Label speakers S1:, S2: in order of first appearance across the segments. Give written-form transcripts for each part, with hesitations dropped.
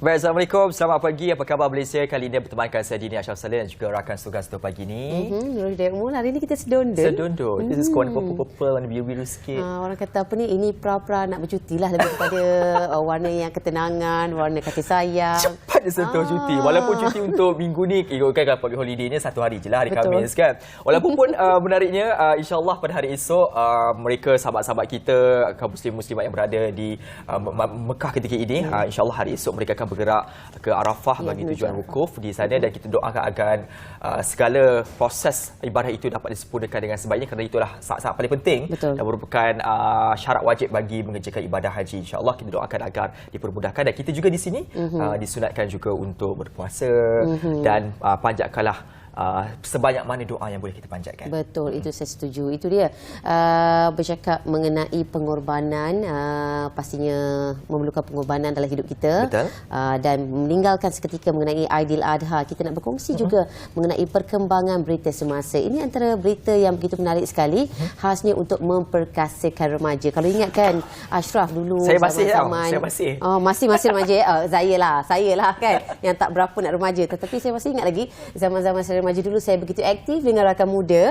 S1: Baik, Assalamualaikum. Selamat pagi. Apa khabar Malaysia? Kali ini bertemankan saya Dini Ashraf Saleh dan juga rakan tugas untuk pagi ini.
S2: Nurul Hidayat Umul. Hari ini kita sedondon.
S1: Sedondon. Kita suka warna purple-purple, warna biru-biru sikit.
S2: Orang kata apa ni? Ini pra-pra nak bercuti lah lebih kepada warna yang ketenangan, warna kasih sayang.
S1: Cepat dia sentuh cuti. Walaupun cuti untuk minggu ni, kan public holiday-nya satu hari je lah, hari Khamis kan. Walaupun pun menariknya, insyaAllah pada hari esok, mereka sahabat-sahabat kita, kaum muslim-muslimat yang berada di Mekah ketika ini, insyaAllah hari esok mereka akan bergerak ke Arafah bagi tujuan wukuf di sana, dan kita doakan agar segala proses ibadah itu dapat disempurnakan dengan sebaiknya, kerana itulah saat-saat paling penting dan merupakan syarat wajib bagi mengerjakan ibadah haji. InsyaAllah kita doakan agar dipermudahkan, dan kita juga di sini disunatkan juga untuk berpuasa dan panjatkanlah sebanyak mana doa yang boleh kita panjatkan.
S2: Betul, itu saya setuju. Itu dia bercakap mengenai pengorbanan, pastinya memerlukan pengorbanan dalam hidup kita. Dan meninggalkan seketika mengenai Aidiladha. Kita nak berkongsi juga mengenai perkembangan berita semasa. Ini antara berita yang begitu menarik sekali, khasnya untuk memperkasakan remaja. Kalau ingat kan Ashraf dulu,
S1: saya masih
S2: masih remaja. Saya lah kan yang tak berapa nak remaja, tetapi saya masih ingat lagi zaman-zaman saya remaja dulu, saya begitu aktif dengan rakan muda,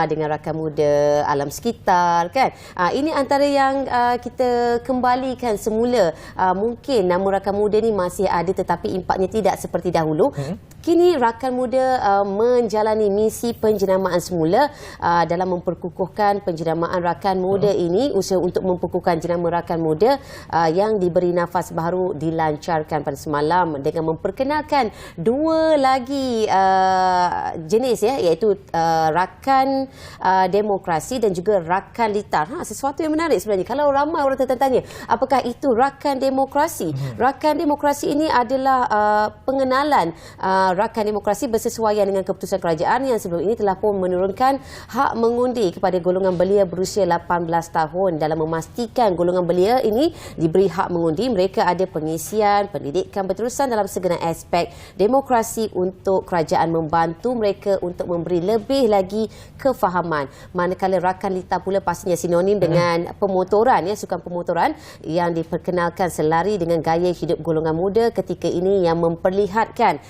S2: dengan rakan muda alam sekitar kan. Ini antara yang kita kembalikan semula. Mungkin nama rakan muda ni masih ada, tetapi impaknya tidak seperti dahulu. Kini rakan muda menjalani misi penjenamaan semula dalam memperkukuhkan penjenamaan rakan muda ini. Usaha untuk memperkukuhkan jenama rakan muda yang diberi nafas baru dilancarkan pada semalam dengan memperkenalkan dua lagi jenis, iaitu rakan demokrasi dan juga rakan litar. Sesuatu yang menarik sebenarnya. Kalau ramai orang tertanya, apakah itu rakan demokrasi? Rakan demokrasi ini adalah pengenalan rakan demokrasi bersesuaian dengan keputusan kerajaan yang sebelum ini telah pun menurunkan hak mengundi kepada golongan belia berusia 18 tahun. Dalam memastikan golongan belia ini diberi hak mengundi, mereka ada pengisian, pendidikan berterusan dalam segenap aspek demokrasi untuk kerajaan membantu mereka untuk memberi lebih lagi kefahaman. Manakala rakan litar pula pastinya sinonim dengan pemotoran, sukan pemotoran yang diperkenalkan selari dengan gaya hidup golongan muda ketika ini yang memperlihatkan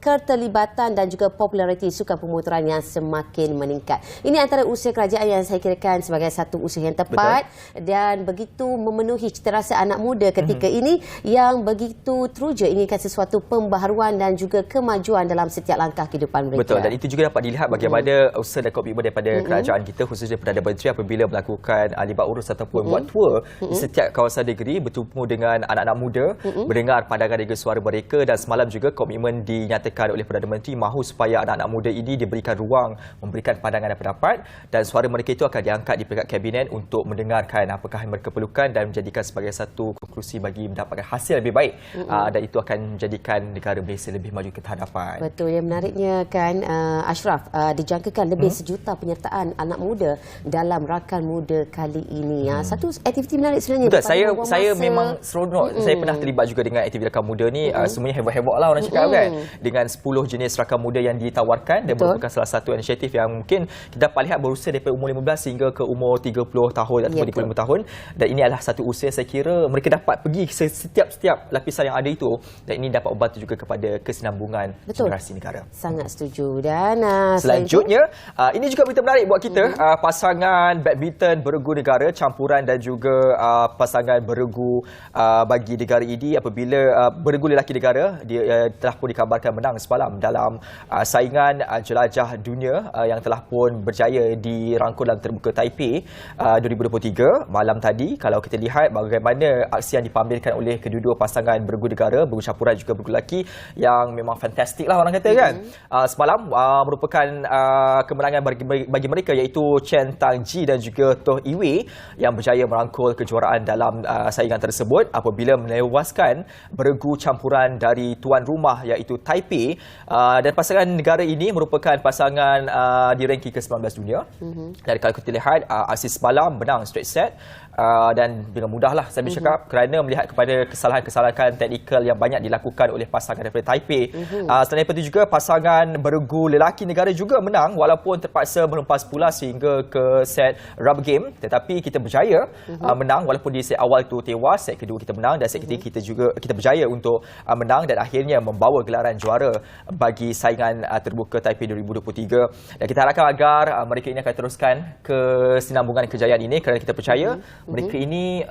S2: keterlibatan dan juga populariti sukan pemotoran yang semakin meningkat. Ini antara usaha kerajaan yang saya kirakan sebagai satu usaha yang tepat dan begitu memenuhi citarasa anak muda ketika ini yang begitu teruja inginkan sesuatu pembaharuan dan juga kemajuan dalam setiap langkah kehidupan mereka.
S1: Betul, dan itu juga dapat dilihat bagaimana usaha dan komitmen daripada kerajaan kita, khususnya Perdana Menteri, apabila melakukan libat urus ataupun buat tour di setiap kawasan negeri, bertemu dengan anak-anak muda, mendengar pandangan dan juga suara mereka. Dan semalam juga komitmen dinyatakan oleh Perdana Menteri mahu supaya anak-anak muda ini diberikan ruang memberikan pandangan dan pendapat, dan suara mereka itu akan diangkat di peringkat kabinet untuk mendengarkan apakah yang mereka perlukan dan menjadikan sebagai satu konklusi bagi mendapatkan hasil lebih baik, dan itu akan menjadikan negara Malaysia lebih maju ke hadapan.
S2: Betul, yang menariknya kan Ashraf, dijangkakan lebih sejuta penyertaan anak muda dalam rakan muda kali ini. Satu aktiviti menarik sebenarnya.
S1: Betul, saya memang seronok. Saya pernah terlibat juga dengan aktiviti rakan muda ni. Semuanya heboh-heboh lah orang cakap kan, dengan 10 jenis rakan muda yang ditawarkan, dan merupakan salah satu inisiatif yang mungkin kita dapat lihat berusia daripada umur 15 hingga ke umur 30 tahun ataupun 35 tahun. Dan ini adalah satu usaha saya kira mereka dapat pergi setiap lapisan yang ada itu, dan ini dapat membantu juga kepada kesinambungan generasi negara.
S2: Sangat setuju. Dan
S1: selanjutnya, ini juga berita menarik buat kita. Pasangan badminton beregu negara campuran dan juga pasangan beregu bagi negara ini, apabila beregu lelaki negara, dia telah pun dikabarkan menang semalam dalam saingan jelajah dunia yang telah pun berjaya dirangkul dalam terbuka Taipei 2023 malam tadi. Kalau kita lihat bagaimana aksi yang dipamerkan oleh kedua-dua pasangan beregu negara, beregu campuran juga beregu lelaki, yang memang fantastik lah orang kata kan. Semalam merupakan kemenangan bagi mereka, iaitu Chen Tangji dan juga Toh Iwei yang berjaya merangkul kejuaraan dalam saingan tersebut apabila melewaskan beregu campuran dari tuan rumah, iaitu Taipei, dan pasangan negara ini merupakan pasangan di ranking ke-19 dunia. Dan kalau kita lihat Asis semalam menang straight set, dan dengan mudahlah saya bercakap kerana melihat kepada kesalahan-kesalahan teknikal yang banyak dilakukan oleh pasangan daripada Taipei. Selain daripada juga pasangan beregu lelaki negara juga menang walaupun terpaksa melumpas pula sehingga ke set rubber game, tetapi kita berjaya menang walaupun di set awal itu tewas, set kedua kita menang dan set ketiga kita berjaya untuk menang dan akhirnya membawa gelaran juara bagi saingan terbuka Taipei 2023. Dan kita harapkan agar mereka ini akan teruskan kesinambungan kejayaan ini kerana kita percaya mereka ini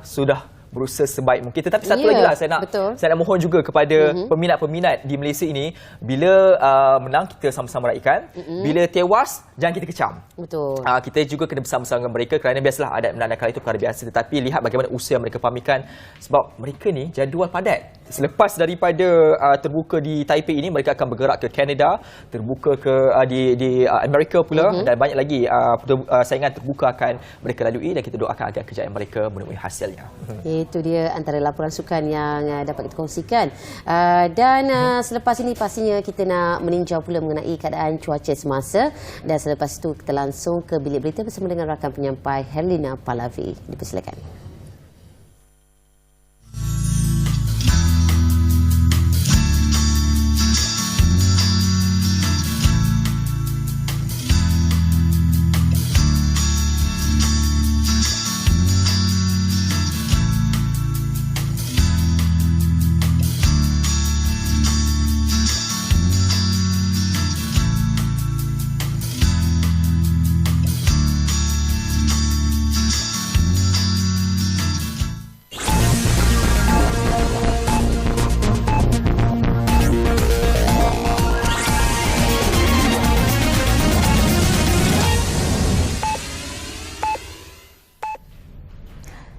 S1: sudah berusaha sebaik mungkin. Tetapi satu lagi lah saya nak mohon juga kepada peminat-peminat di Malaysia ini, bila menang kita sama-sama raikan, bila tewas jangan kita kecam.
S2: Betul.
S1: Kita juga kena bersama-sama dengan mereka kerana biasalah adat menandakan itu perkara biasa, tetapi lihat bagaimana usaha mereka pamerkan sebab mereka ni jadual padat. Selepas daripada terbuka di Taipei ini, mereka akan bergerak ke Canada, terbuka ke di Amerika pula, dan banyak lagi saingan terbuka akan mereka lalui, dan kita doakan agar kejayaan mereka menemui hasilnya.
S2: Itu dia antara laporan sukan yang dapat kita kongsikan. Dan selepas ini pastinya kita nak meninjau pula mengenai keadaan cuaca semasa, dan selepas itu kita langsung ke bilik berita bersama dengan rakan penyampai Herlina Pahlavi. Dipersilakan.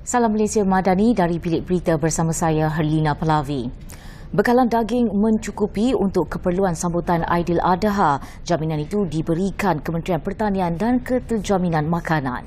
S3: Salam Malaysia Madani dari Bilik Berita bersama saya Herlina Pahlavi. Bekalan daging mencukupi untuk keperluan sambutan Aidiladha. Jaminan itu diberikan Kementerian Pertanian dan Keterjaminan Makanan.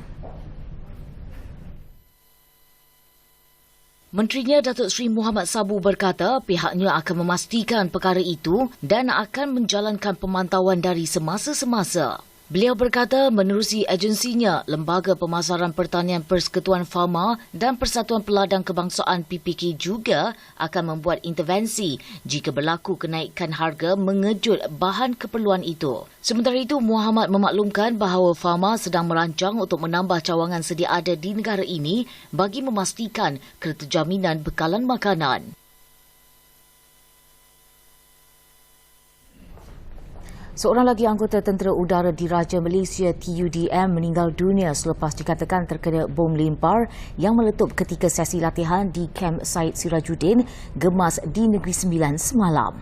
S3: Menterinya Datuk Seri Muhammad Sabu berkata pihaknya akan memastikan perkara itu dan akan menjalankan pemantauan dari semasa-semasa. Beliau berkata menerusi agensinya, Lembaga Pemasaran Pertanian Persekutuan Fama dan Persatuan Peladang Kebangsaan PPK juga akan membuat intervensi jika berlaku kenaikan harga mengejut bahan keperluan itu. Sementara itu, Muhammad memaklumkan bahawa Fama sedang merancang untuk menambah cawangan sedia ada di negara ini bagi memastikan keterjaminan bekalan makanan. Seorang lagi anggota Tentera Udara Diraja Malaysia TUDM meninggal dunia selepas dikatakan terkena bom lempar yang meletup ketika sesi latihan di Kem Said Sirajuddin, Gemas di Negeri Sembilan semalam.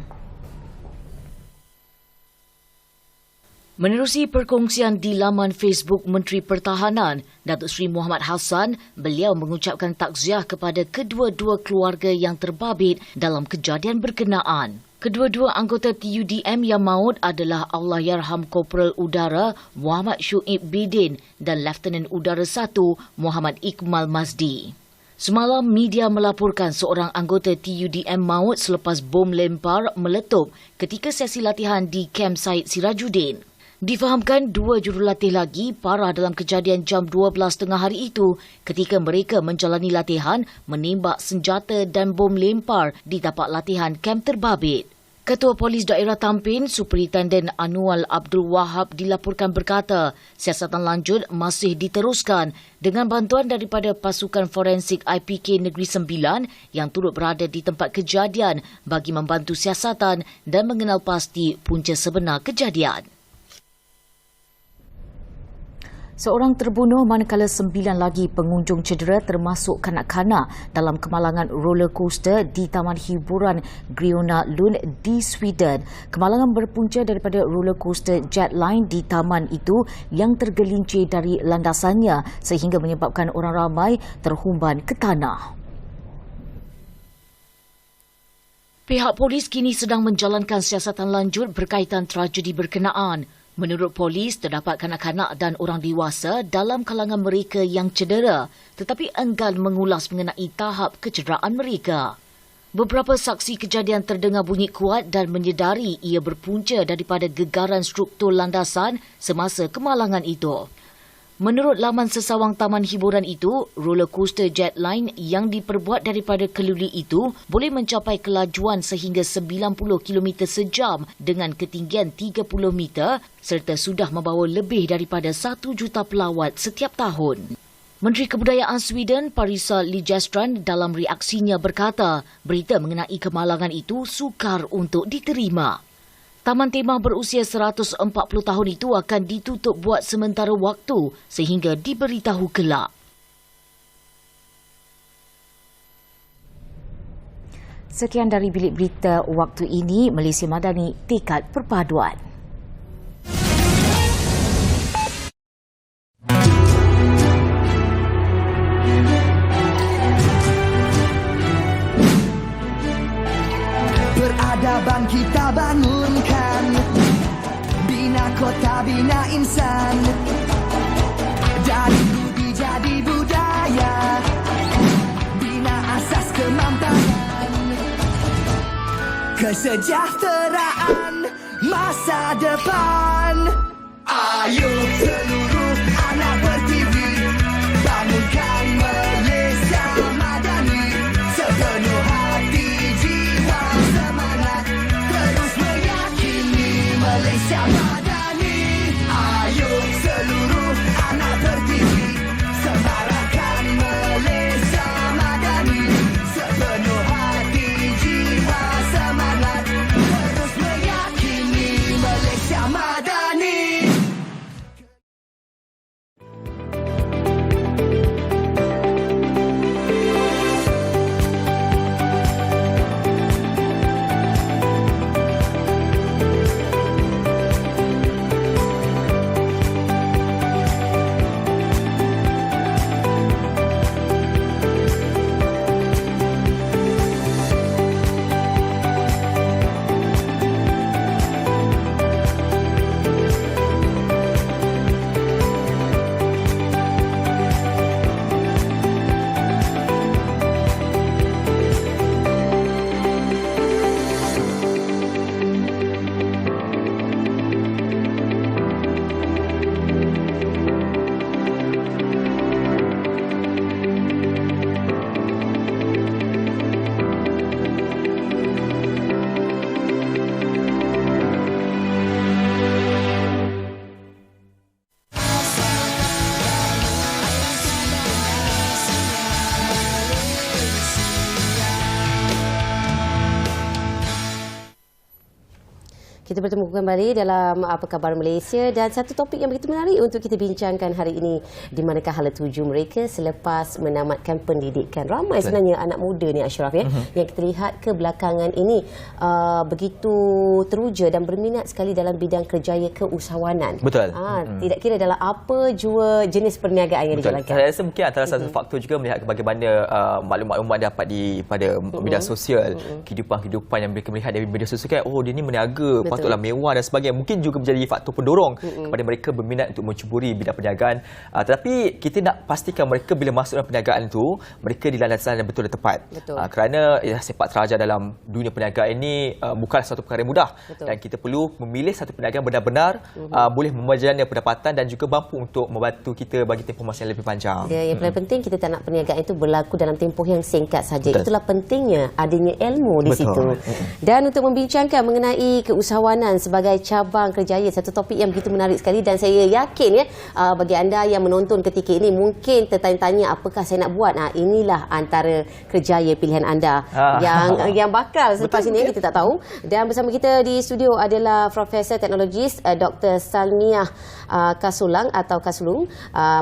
S3: Menerusi perkongsian di laman Facebook Menteri Pertahanan, Datuk Seri Muhammad Hassan, beliau mengucapkan takziah kepada kedua-dua keluarga yang terbabit dalam kejadian berkenaan. Kedua-dua anggota TUDM yang maut adalah Allahyarham Korporal Udara Muhammad Syuib Bidin dan Lieutenant Udara 1 Muhammad Iqmal Mazdi. Semalam, media melaporkan seorang anggota TUDM maut selepas bom lempar meletup ketika sesi latihan di Kem Said Sirajuddin. Difahamkan dua jurulatih lagi parah dalam kejadian jam 12 tengah hari itu ketika mereka menjalani latihan menembak senjata dan bom lempar di tapak latihan kem terbabit. Ketua Polis Daerah Tampin, Superintenden Anwar Abdul Wahab dilaporkan berkata, siasatan lanjut masih diteruskan dengan bantuan daripada pasukan forensik IPK Negeri Sembilan yang turut berada di tempat kejadian bagi membantu siasatan dan mengenal pasti punca sebenar kejadian. Seorang terbunuh manakala 9 lagi pengunjung cedera termasuk kanak-kanak dalam kemalangan roller coaster di Taman Hiburan Gröna Lund di Sweden. Kemalangan berpunca daripada roller coaster Jetline di taman itu yang tergelincir dari landasannya sehingga menyebabkan orang ramai terhumban ke tanah. Pihak polis kini sedang menjalankan siasatan lanjut berkaitan tragedi berkenaan. Menurut polis, terdapat kanak-kanak dan orang dewasa dalam kalangan mereka yang cedera tetapi enggan mengulas mengenai tahap kecederaan mereka. Beberapa saksi kejadian terdengar bunyi kuat dan menyedari ia berpunca daripada gegaran struktur landasan semasa kemalangan itu. Menurut laman sesawang taman hiburan itu, roller coaster Jetline yang diperbuat daripada keluli itu boleh mencapai kelajuan sehingga 90 km sejam dengan ketinggian 30 meter serta sudah membawa lebih daripada 1 juta pelawat setiap tahun. Menteri Kebudayaan Sweden, Parisa Liljestran, dalam reaksinya berkata, berita mengenai kemalangan itu sukar untuk diterima. Taman Tema berusia 140 tahun itu akan ditutup buat sementara waktu sehingga diberitahu kelak. Sekian dari bilik berita waktu ini, Malaysia Madani, tekad perpaduan.
S4: Peradaban kita bangunkan, bina kota, bina insan, dari budi jadi budaya, bina asas kemampanan, kesejahteraan masa depan. Ayo seluruh anak bertivi, bangunkan Malaysia Madani sepenuh hati, jiwa, semangat, terus meyakini Malaysia Madani. Ayo seluruh anak bertivi, semarakkan Malaysia Madani sepenuh hati, jiwa, semangat, terus meyakini Malaysia Madani.
S2: Kita bertemu kembali dalam Apa Khabar Malaysia dan satu topik yang begitu menarik untuk kita bincangkan hari ini, di manakah hala tuju mereka selepas menamatkan pendidikan. Ramai sebenarnya anak muda ni, Ashraf, yang kita lihat kebelakangan ini begitu teruja dan berminat sekali dalam bidang kerjaya keusahawanan.
S1: Betul.
S2: Tidak kira dalam apa jua jenis perniagaan yang dijalankan.
S1: Saya rasa mungkin antara satu faktor juga melihat bagaimana maklumat-maklumat dapat pada media sosial, kehidupan-kehidupan yang mereka melihat dari media sosial kan, oh dia ni meniaga, patutlah mewah dan sebagainya. Mungkin juga menjadi faktor pendorong kepada mereka berminat untuk mencuburi bidang perniagaan. Tetapi kita nak pastikan mereka bila masuk dalam perniagaan itu, mereka di landasan yang betul dan tepat. Kerana sepak terjang dalam dunia perniagaan ini bukanlah satu perkara yang mudah. Dan kita perlu memilih satu perniagaan benar-benar boleh memajanya pendapatan dan juga mampu untuk membantu kita bagi tempoh masa yang lebih panjang.
S2: Yang paling penting, kita tak nak perniagaan itu berlaku dalam tempoh yang singkat saja. Itulah pentingnya adanya ilmu di situ. Dan untuk membincangkan mengenai keusahawanan sebagai cabang kerjaya, satu topik yang begitu menarik sekali dan saya yakin bagi anda yang menonton ketika ini mungkin tertanya-tanya apakah saya nak buat. Inilah antara kerjaya pilihan anda yang bakal selepas ini, kita tak tahu. Dan bersama kita di studio adalah Profesor Teknologis Dr. Salmiah Kasulang atau Kasulung,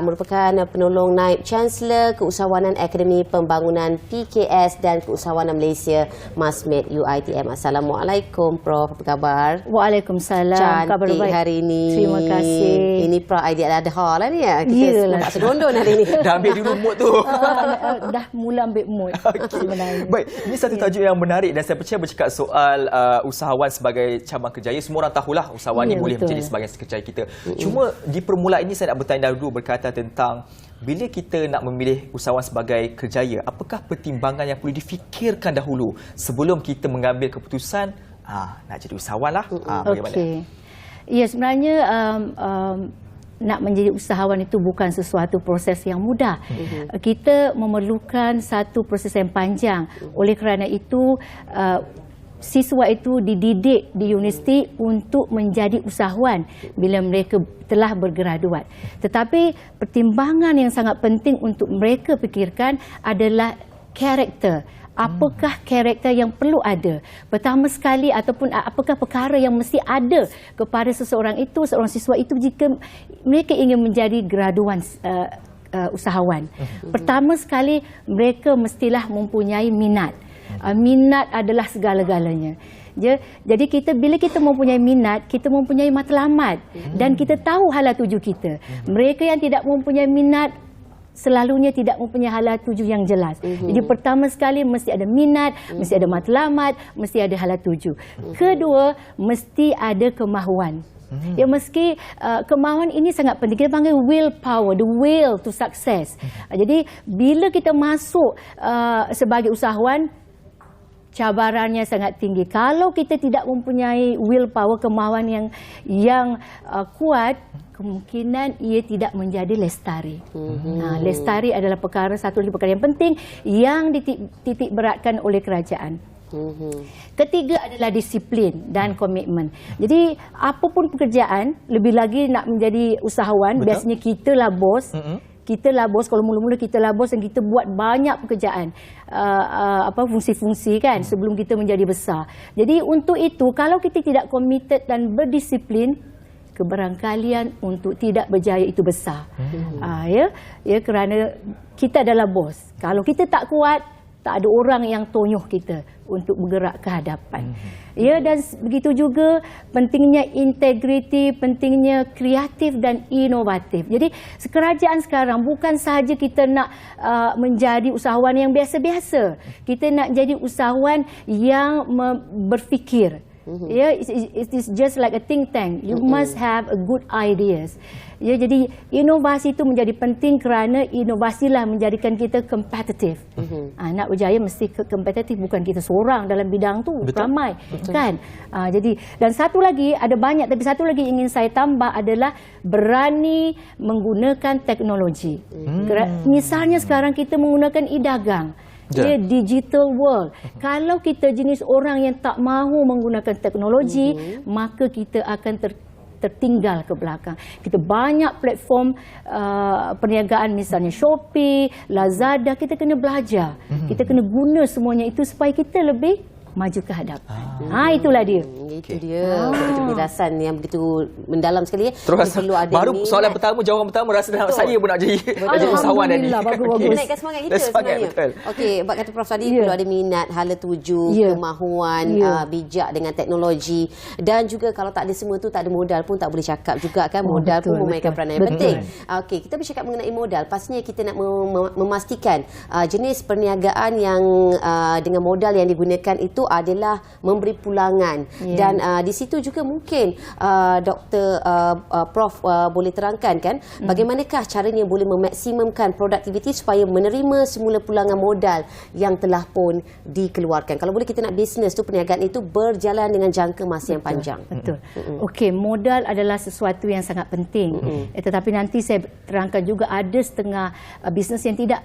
S2: merupakan penolong Naib Chancellor Keusahawanan Akademi Pembangunan PKS dan Keusahawanan Malaysia, Masmed UiTM. Assalamualaikum Prof, apa khabar?
S5: Waalaikumsalam. Khabar
S2: Cantik
S5: baik
S2: hari ini.
S5: Terima kasih.
S2: Ini Aidil-Adha lah ni ya. Kita
S5: Yelah.
S2: nampak segondon hari ni.
S1: Dah ambil dulu mood tu.
S5: Dah mula ambil mood sebenarnya.
S1: Baik, ini satu tajuk yang menarik dan saya percaya bercakap soal usahawan sebagai cabang kerjaya. Semua orang tahulah usahawan ni boleh
S5: betul.
S1: menjadi sebagai kerjaya kita. Cuma di permulaan ini saya nak bertanya dulu berkaitan tentang bila kita nak memilih usahawan sebagai kerjaya, apakah pertimbangan yang perlu difikirkan dahulu sebelum kita mengambil keputusan nak jadi usahawan lah? Bagaimana?
S5: Okey. Ya, sebenarnya nak menjadi usahawan itu bukan sesuatu proses yang mudah. Kita memerlukan satu proses yang panjang. Oleh kerana itu, siswa itu dididik di universiti untuk menjadi usahawan bila mereka telah bergraduat. Tetapi pertimbangan yang sangat penting untuk mereka fikirkan adalah karakter. Apakah karakter yang perlu ada? Pertama sekali ataupun apakah perkara yang mesti ada kepada seseorang itu, seorang siswa itu jika mereka ingin menjadi graduan usahawan. Pertama sekali mereka mestilah mempunyai minat. Minat adalah segala-galanya. Jadi bila kita mempunyai minat, kita mempunyai matlamat dan kita tahu hala tuju kita. Mereka yang tidak mempunyai minat selalunya tidak mempunyai hala tuju yang jelas. Jadi pertama sekali mesti ada minat, mesti ada matlamat, mesti ada hala tuju. Kedua, mesti ada kemahuan. Ya, meski kemahuan ini sangat penting. Kita panggil willpower, the will to success. Jadi bila kita masuk sebagai usahawan, cabarannya sangat tinggi. Kalau kita tidak mempunyai willpower, kemahuan yang kuat, kemungkinan ia tidak menjadi lestari. Lestari adalah satu lagi perkara yang penting yang dititik beratkan oleh kerajaan. Ketiga adalah disiplin dan komitmen. Jadi apapun pekerjaan, lebih lagi nak menjadi usahawan, biasanya kita lah bos. Kita lah bos, kalau mula-mula kita lah bos dan kita buat banyak pekerjaan, fungsi-fungsi kan sebelum kita menjadi besar. Jadi untuk itu, kalau kita tidak committed dan berdisiplin, kebarangkalian untuk tidak berjaya itu besar. Kerana kita adalah bos. Kalau kita tak kuat, tak ada orang yang tonyoh kita untuk bergerak ke hadapan. Dan begitu juga pentingnya integriti, pentingnya kreatif dan inovatif. Jadi kerajaan sekarang bukan sahaja kita nak menjadi usahawan yang biasa-biasa. Kita nak jadi usahawan yang berfikir. It is just like a think tank. You must have a good ideas. Jadi inovasi itu menjadi penting kerana inovasilah menjadikan kita kompetitif. Nak berjaya mesti kompetitif, bukan kita seorang dalam bidang tu, ramai kan. Jadi dan satu lagi, ada banyak tapi satu lagi ingin saya tambah adalah berani menggunakan teknologi. Misalnya sekarang kita menggunakan e-dagang. Digital world. Kalau kita jenis orang yang tak mahu menggunakan teknologi, maka kita akan tertinggal ke belakang. Kita banyak platform perniagaan, misalnya Shopee, Lazada, kita kena belajar. Kita kena guna semuanya itu supaya kita lebih maju ke hadapan. Itulah dia.
S2: Itu dia. Penjelasan yang begitu mendalam sekali.
S1: Terus baru minat. Soalan pertama, jawapan pertama rasa saya pun nak jadi usahawan dah ni.
S5: Bagus.
S2: Menaikkan semangat kita sebenarnya. Okey, bab kata Prof tadi perlu ada minat, hala tuju, kemahuan, bijak dengan teknologi, dan juga kalau tak ada semua tu, tak ada modal pun tak boleh cakap juga kan. Modal pun memainkan peranan yang penting. Okey, kita bercakap mengenai modal. Pastinya kita nak memastikan jenis perniagaan yang dengan modal yang digunakan itu adalah memberi pulangan. Dan di situ juga mungkin Dr. Prof boleh terangkan kan bagaimanakah caranya boleh memaksimumkan produktiviti supaya menerima semula pulangan modal yang telah pun dikeluarkan. Kalau boleh kita nak bisnes tu, perniagaan itu berjalan dengan jangka masa yang panjang.
S5: Betul. Okey, modal adalah sesuatu yang sangat penting. Tetapi nanti saya terangkan juga ada setengah bisnes yang tidak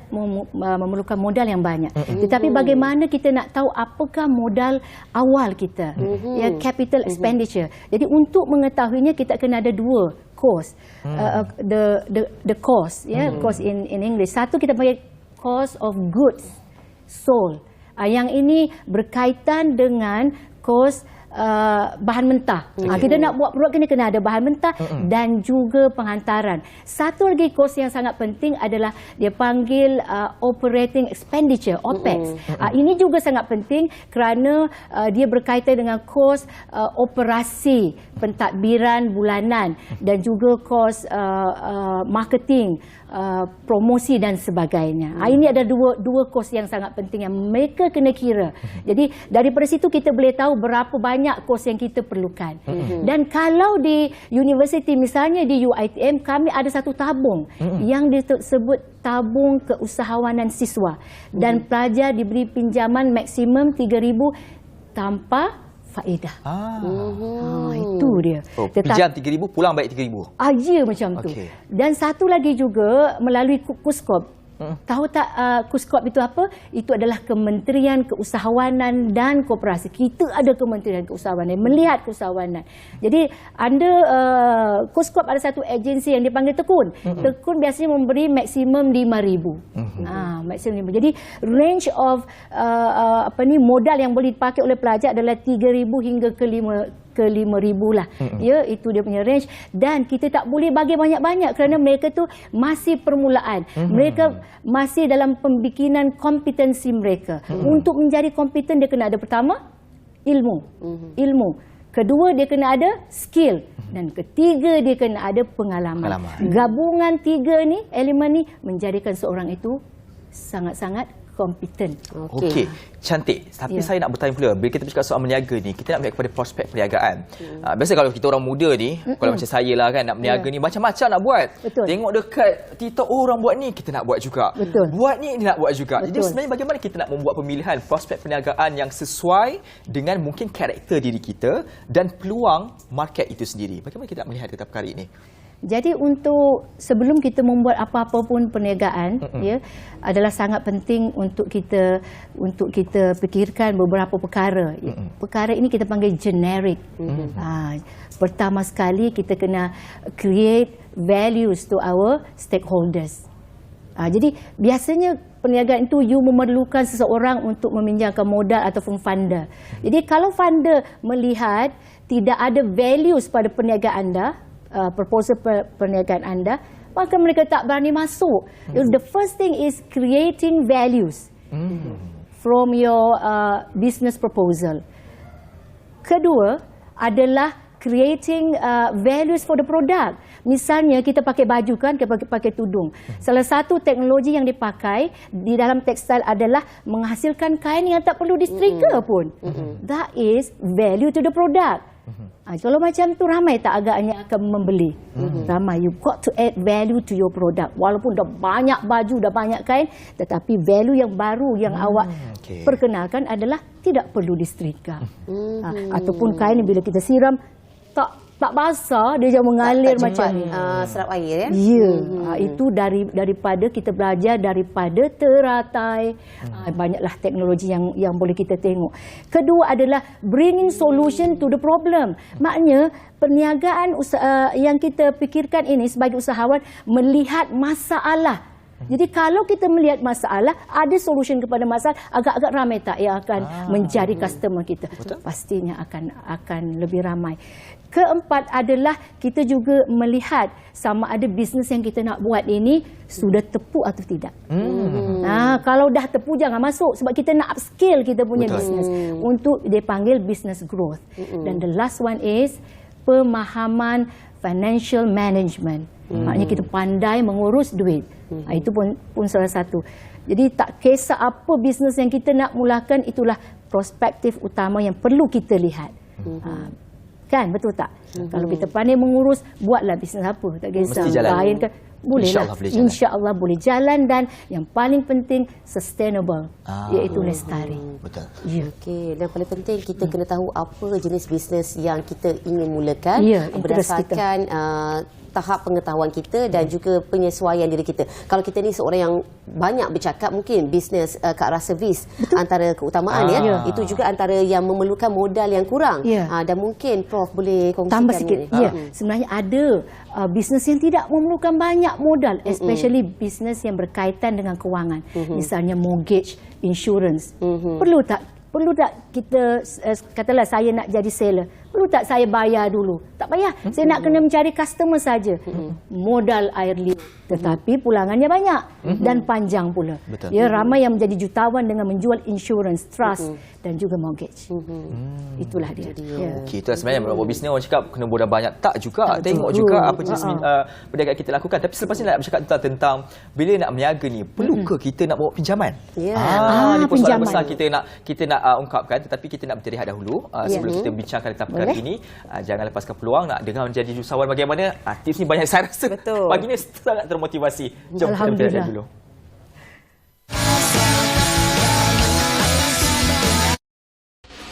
S5: memerlukan modal yang banyak. Tetapi bagaimana kita nak tahu apakah modal awal kita, capital expenditure. Jadi untuk mengetahuinya kita kena ada dua cost. The cost, cost in English. Satu kita panggil cost of goods sold. Yang ini berkaitan dengan cost bahan mentah. Kita nak buat produk ni kena ada bahan mentah dan juga penghantaran. Satu lagi kos yang sangat penting adalah dia panggil operating expenditure, OPEX. Ini juga sangat penting kerana dia berkaitan dengan kos operasi pentadbiran bulanan dan juga kos marketing, promosi dan sebagainya. Ini ada dua kos yang sangat penting yang mereka kena kira. Jadi daripada situ kita boleh tahu berapa banyak kos yang kita perlukan. Dan kalau di universiti misalnya di UiTM kami ada satu tabung yang disebut tabung keusahawanan siswa dan pelajar diberi pinjaman maksimum 3,000 tanpa faedah. Itu dia.
S1: Pinjam 3,000 pulang balik 3,000.
S5: Ya macam tu. Dan satu lagi juga melalui KUSKOP. Tahu tak KUSKOP itu apa? Itu adalah Kementerian Keusahawanan dan Koperasi. Kita ada Kementerian Keusahawanan, melihat keusahawanan. Jadi KUSKOP ada satu agensi yang dipanggil Tekun. Tekun biasanya memberi maksimum 5,000. Maksimum 5,000. Jadi range of modal yang boleh dipakai oleh pelajar adalah 3,000 hingga ke 5,000 lah. Ya, itu dia punya range dan kita tak boleh bagi banyak-banyak kerana mereka tu masih permulaan. Mereka masih dalam pembikinan kompetensi mereka. Untuk menjadi kompeten dia kena ada pertama ilmu. Kedua dia kena ada skill dan ketiga dia kena ada pengalaman. Gabungan tiga ni, elemen ni menjadikan seorang itu sangat-sangat kompeten.
S1: Okey, cantik. Tapi saya nak bertanya pula, bila kita bercakap soal meniaga ni, kita nak melihat kepada prospek perniagaan. Biasa kalau kita orang muda ni, kalau macam saya lah kan, nak berniaga ni macam-macam nak buat. Tengok dekat TikTok, orang buat ni, kita nak buat juga. Buat ni, dia nak buat juga. Jadi sebenarnya bagaimana kita nak membuat pemilihan prospek perniagaan yang sesuai dengan mungkin karakter diri kita dan peluang market itu sendiri. Bagaimana kita nak melihat tentang perkara ini?
S5: Jadi untuk sebelum kita membuat apa-apa pun perniagaan, adalah sangat penting untuk kita fikirkan beberapa perkara. Perkara ini kita panggil generic. Pertama sekali kita kena create values to our stakeholders. Jadi biasanya perniagaan itu you memerlukan seseorang untuk meminjamkan modal ataupun funder. Jadi kalau funder melihat tidak ada values pada perniagaan anda, proposal perniagaan anda, maka mereka tak berani masuk. The first thing is creating values from your business proposal. Kedua adalah creating values for the product. Misalnya kita pakai baju kan, kita pakai tudung. Salah satu teknologi yang dipakai di dalam tekstil adalah menghasilkan kain yang tak perlu disetrika pun. That is value to the product. Kalau macam tu ramai tak agaknya akan membeli. Ramai. You got to add value to your product. Walaupun dah banyak baju, dah banyak kain, tetapi value yang baru yang awak perkenalkan adalah tidak perlu disetrika. Ataupun kain bila kita siram tak basah, dia jangan mengalir macam ni.
S2: Serap air ya.
S5: Itu daripada kita belajar daripada teratai. Banyaklah teknologi yang boleh kita tengok. Kedua adalah bringing solution to the problem. Maknanya perniagaan yang kita fikirkan ini sebagai usahawan melihat masalah. Jadi kalau kita melihat masalah, ada solution kepada masalah, agak-agak ramai tak yang akan menjadi customer kita? Pastinya akan lebih ramai. Keempat adalah kita juga melihat sama ada bisnes yang kita nak buat ini sudah tepu atau tidak. Kalau dah tepu jangan masuk sebab kita nak upscale kita punya bisnes untuk dipanggil business growth. Dan the last one is pemahaman financial management. Maknanya kita pandai mengurus duit. Itu pun salah satu. Jadi tak kisah apa bisnes yang kita nak mulakan, itulah perspektif utama yang perlu kita lihat. Kan, betul tak? Kalau kita pandai mengurus, buatlah bisnes apa. Tak kisah. Lain kan. Bolehlah. InsyaAllah boleh jalan dan yang paling penting sustainable, iaitu lestari.
S1: Betul.
S2: Okey, dan paling penting kita kena tahu apa jenis bisnes yang kita ingin mulakan berdasarkan tahap pengetahuan kita dan juga penyesuaian diri kita. Kalau kita ni seorang yang banyak bercakap, mungkin bisnes ke arah servis antara keutamaan itu juga antara yang memerlukan modal yang kurang. Dan mungkin Prof boleh kongsikan
S5: tambah sikit. Sebenarnya ada bisnes yang tidak memerlukan banyak modal, especially bisnes yang berkaitan dengan kewangan. Misalnya mortgage, insurance. Perlu tak perlu tak kita katalah saya nak jadi seller, perlu tak saya bayar dulu? Tak payah. Saya nak kena mencari customer saja. Modal air liur, tetapi pulangannya banyak dan panjang pula.
S1: Betul.
S5: Ya, ramai yang menjadi jutawan dengan menjual insurance, trust dan juga mortgage. Itulah dia. Ya.
S1: Okey, itulah sebenarnya buat bisnes orang cakap kena modal banyak. Tak juga.
S5: Tak,
S1: Tengok
S5: betul.
S1: juga apa jenis perniagaan kita lakukan. Tapi selepas ni nak bercakap tentang bila nak berniaga ni, perlukah kita nak bawa pinjaman?
S2: Ya.
S1: Ni pun soalan
S5: Pinjaman.
S1: besar kita nak ungkapkan, tetapi kita nak berteriak dahulu sebelum kita bincangkan tentang perkara ini. Jangan lepaskan peluang nak dengar menjadi usahawan bagaimana. Tips ni banyak saya rasa.
S2: Betul.
S1: Pagi ni sangat termotivasi. Jom kita
S5: Alhamdulillah.
S1: berteriak dulu.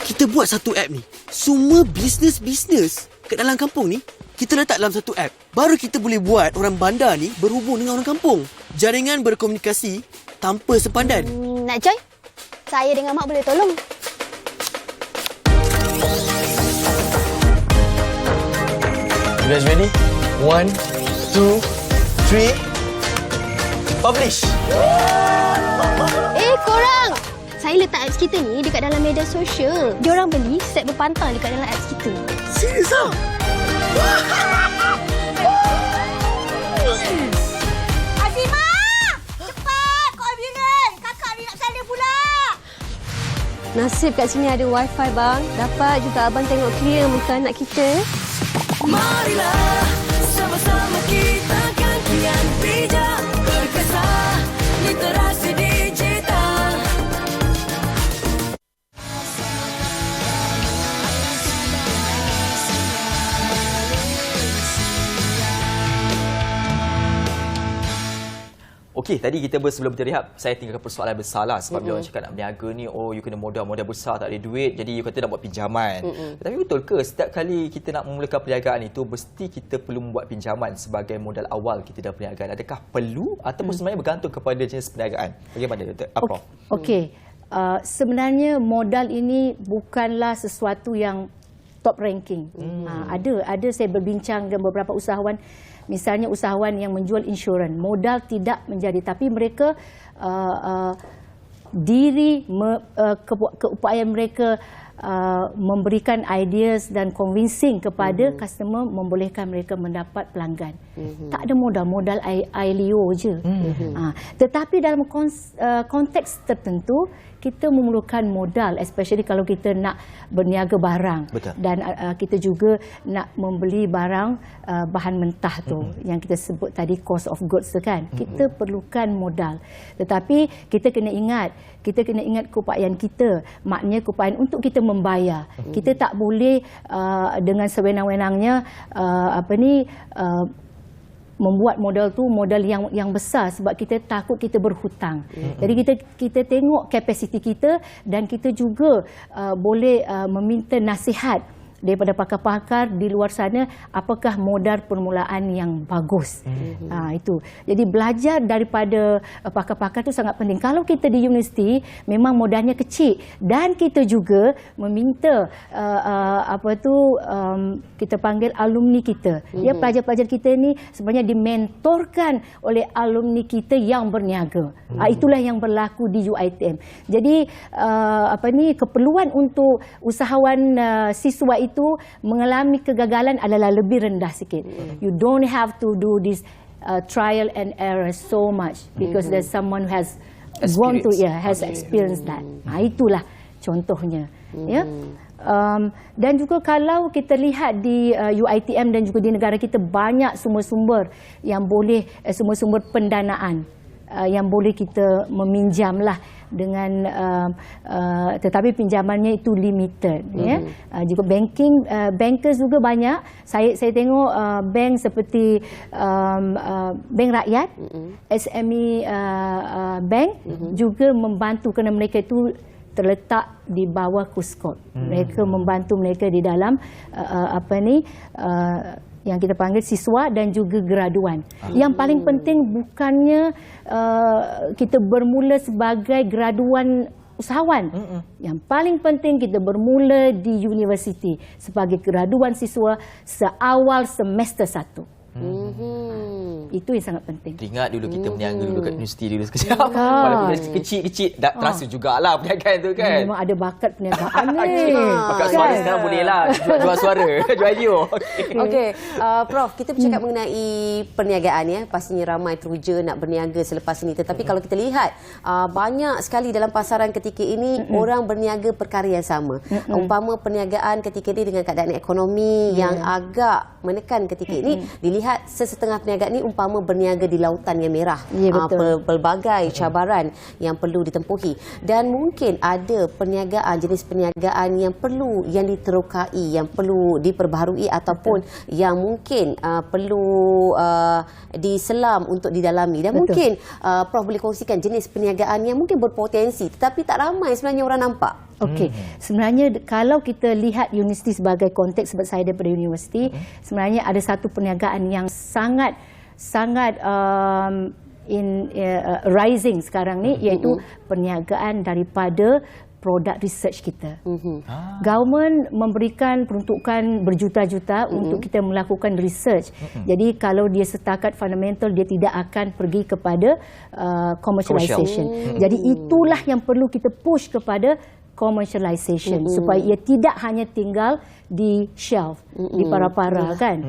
S6: Kita buat satu app ni. Semua bisnes kat dalam kampung ni, kita letak dalam satu app. Baru kita boleh buat orang bandar ni berhubung dengan orang kampung. Jaringan berkomunikasi tanpa sepadan.
S7: Nak join? Saya dengan Mak boleh tolong.
S6: You guys ready? 1, 2, 3. Publish!
S7: Korang! Saya letak apps kita ni dekat dalam media sosial. Diorang beli, set berpantang dekat dalam apps kita.
S6: Serius ah?
S7: Azimah! Cepat! Kau ambulans! Kakak ni nak salin pula!
S2: Nasib kat sini ada wifi bang. Dapat juga abang tengok clear muka anak kita.
S4: Marilah sama-sama kita kan kian bijak berkesan literasi digital.
S1: Okey, tadi kita sebelum berteriak, saya tinggalkan persoalan besar lah. Sebab bila orang cakap nak berniaga ni, you kena modal besar, tak ada duit. Jadi you kata nak buat pinjaman. Tapi betul ke setiap kali kita nak memulakan perniagaan itu, mesti kita perlu membuat pinjaman sebagai modal awal kita dalam perniagaan? Adakah perlu ataupun sebenarnya bergantung kepada jenis perniagaan? Bagaimana Dr. Prof?
S5: Okey. Sebenarnya modal ini bukanlah sesuatu yang top ranking. Ada saya berbincang dengan beberapa usahawan. Misalnya usahawan yang menjual insurans, modal tidak menjadi, tapi mereka keupayaan mereka memberikan ideas dan convincing kepada customer membolehkan mereka mendapat pelanggan. Tak ada modal air liur je. Tetapi dalam konteks tertentu kita memerlukan modal, especially kalau kita nak berniaga barang.
S1: Betul.
S5: Dan kita juga nak membeli barang bahan mentah tu yang kita sebut tadi cost of goods tu kan. Kita perlukan modal. Tetapi kita kena ingat keupayaan kita, maknanya keupayaan untuk kita membayar. Kita tak boleh dengan sewenang-wenangnya membuat modal tu modal yang besar sebab kita takut kita berhutang. Jadi kita tengok kapasiti kita dan kita juga boleh meminta nasihat daripada pakar-pakar di luar sana apakah modal permulaan yang bagus. Itu. Jadi belajar daripada pakar-pakar itu sangat penting. Kalau kita di universiti memang modalnya kecil dan kita juga meminta kita panggil alumni kita. Ya, pelajar-pelajar kita ni sebenarnya dimentorkan oleh alumni kita yang berniaga. Itulah yang berlaku di UiTM. Jadi keperluan untuk usahawan siswa itu mengalami kegagalan adalah lebih rendah sikit. You don't have to do this trial and error so much because there's someone who has gone to has experienced that. Itulah contohnya. Ya. Dan juga kalau kita lihat di UiTM dan juga di negara kita banyak sumber-sumber yang boleh sumber-sumber pendanaan yang boleh kita meminjamlah dengan tetapi pinjamannya itu limited. Ya. Juga bankers juga banyak. Saya tengok bank seperti bank rakyat, SME bank juga membantu kerana mereka itu terletak di bawah KUSKOP. Mereka membantu mereka di dalam yang kita panggil siswa dan juga graduan. Yang paling penting bukannya kita bermula sebagai graduan usahawan. Yang paling penting kita bermula di universiti sebagai graduan siswa seawal semester 1. Itu yang sangat penting.
S1: Ingat dulu kita berniaga dulu kat universiti dulu sekejap. Walaupun kecil-kecil, tak terasa jugalah perniagaan tu kan.
S5: Memang ada bakat perniagaan ni.
S1: Bakat suara sekarang boleh lah. Jual suara, jual radio.
S2: Okey, Prof, kita bercakap mengenai perniagaan ya. Pastinya ramai teruja nak berniaga selepas ini. Tetapi kalau kita lihat, banyak sekali dalam pasaran ketika ini orang berniaga perkara yang sama. Umpama perniagaan ketika ini dengan keadaan ekonomi yang agak menekan ketika ini, dilihat sesetengah perniagaan ini umpama berniaga di lautan yang merah.
S5: Ya, betul.
S2: Pelbagai cabaran yang perlu ditempuhi. Dan mungkin ada perniagaan, jenis perniagaan yang diterokai, yang perlu diperbaharui ataupun yang mungkin perlu diselam untuk didalami. Dan mungkin Prof boleh kongsikan jenis perniagaan yang mungkin berpotensi tetapi tak ramai sebenarnya orang nampak.
S5: Okey, sebenarnya kalau kita lihat universiti sebagai konteks, sebab saya daripada universiti, sebenarnya ada satu perniagaan yang sangat rising sekarang ni, iaitu perniagaan daripada produk research kita. Government memberikan peruntukan berjuta-juta untuk kita melakukan research. Jadi kalau dia setakat fundamental, dia tidak akan pergi kepada commercialization. Jadi itulah yang perlu kita push kepada commercialization, supaya ia tidak hanya tinggal di shelf, di para-para kan,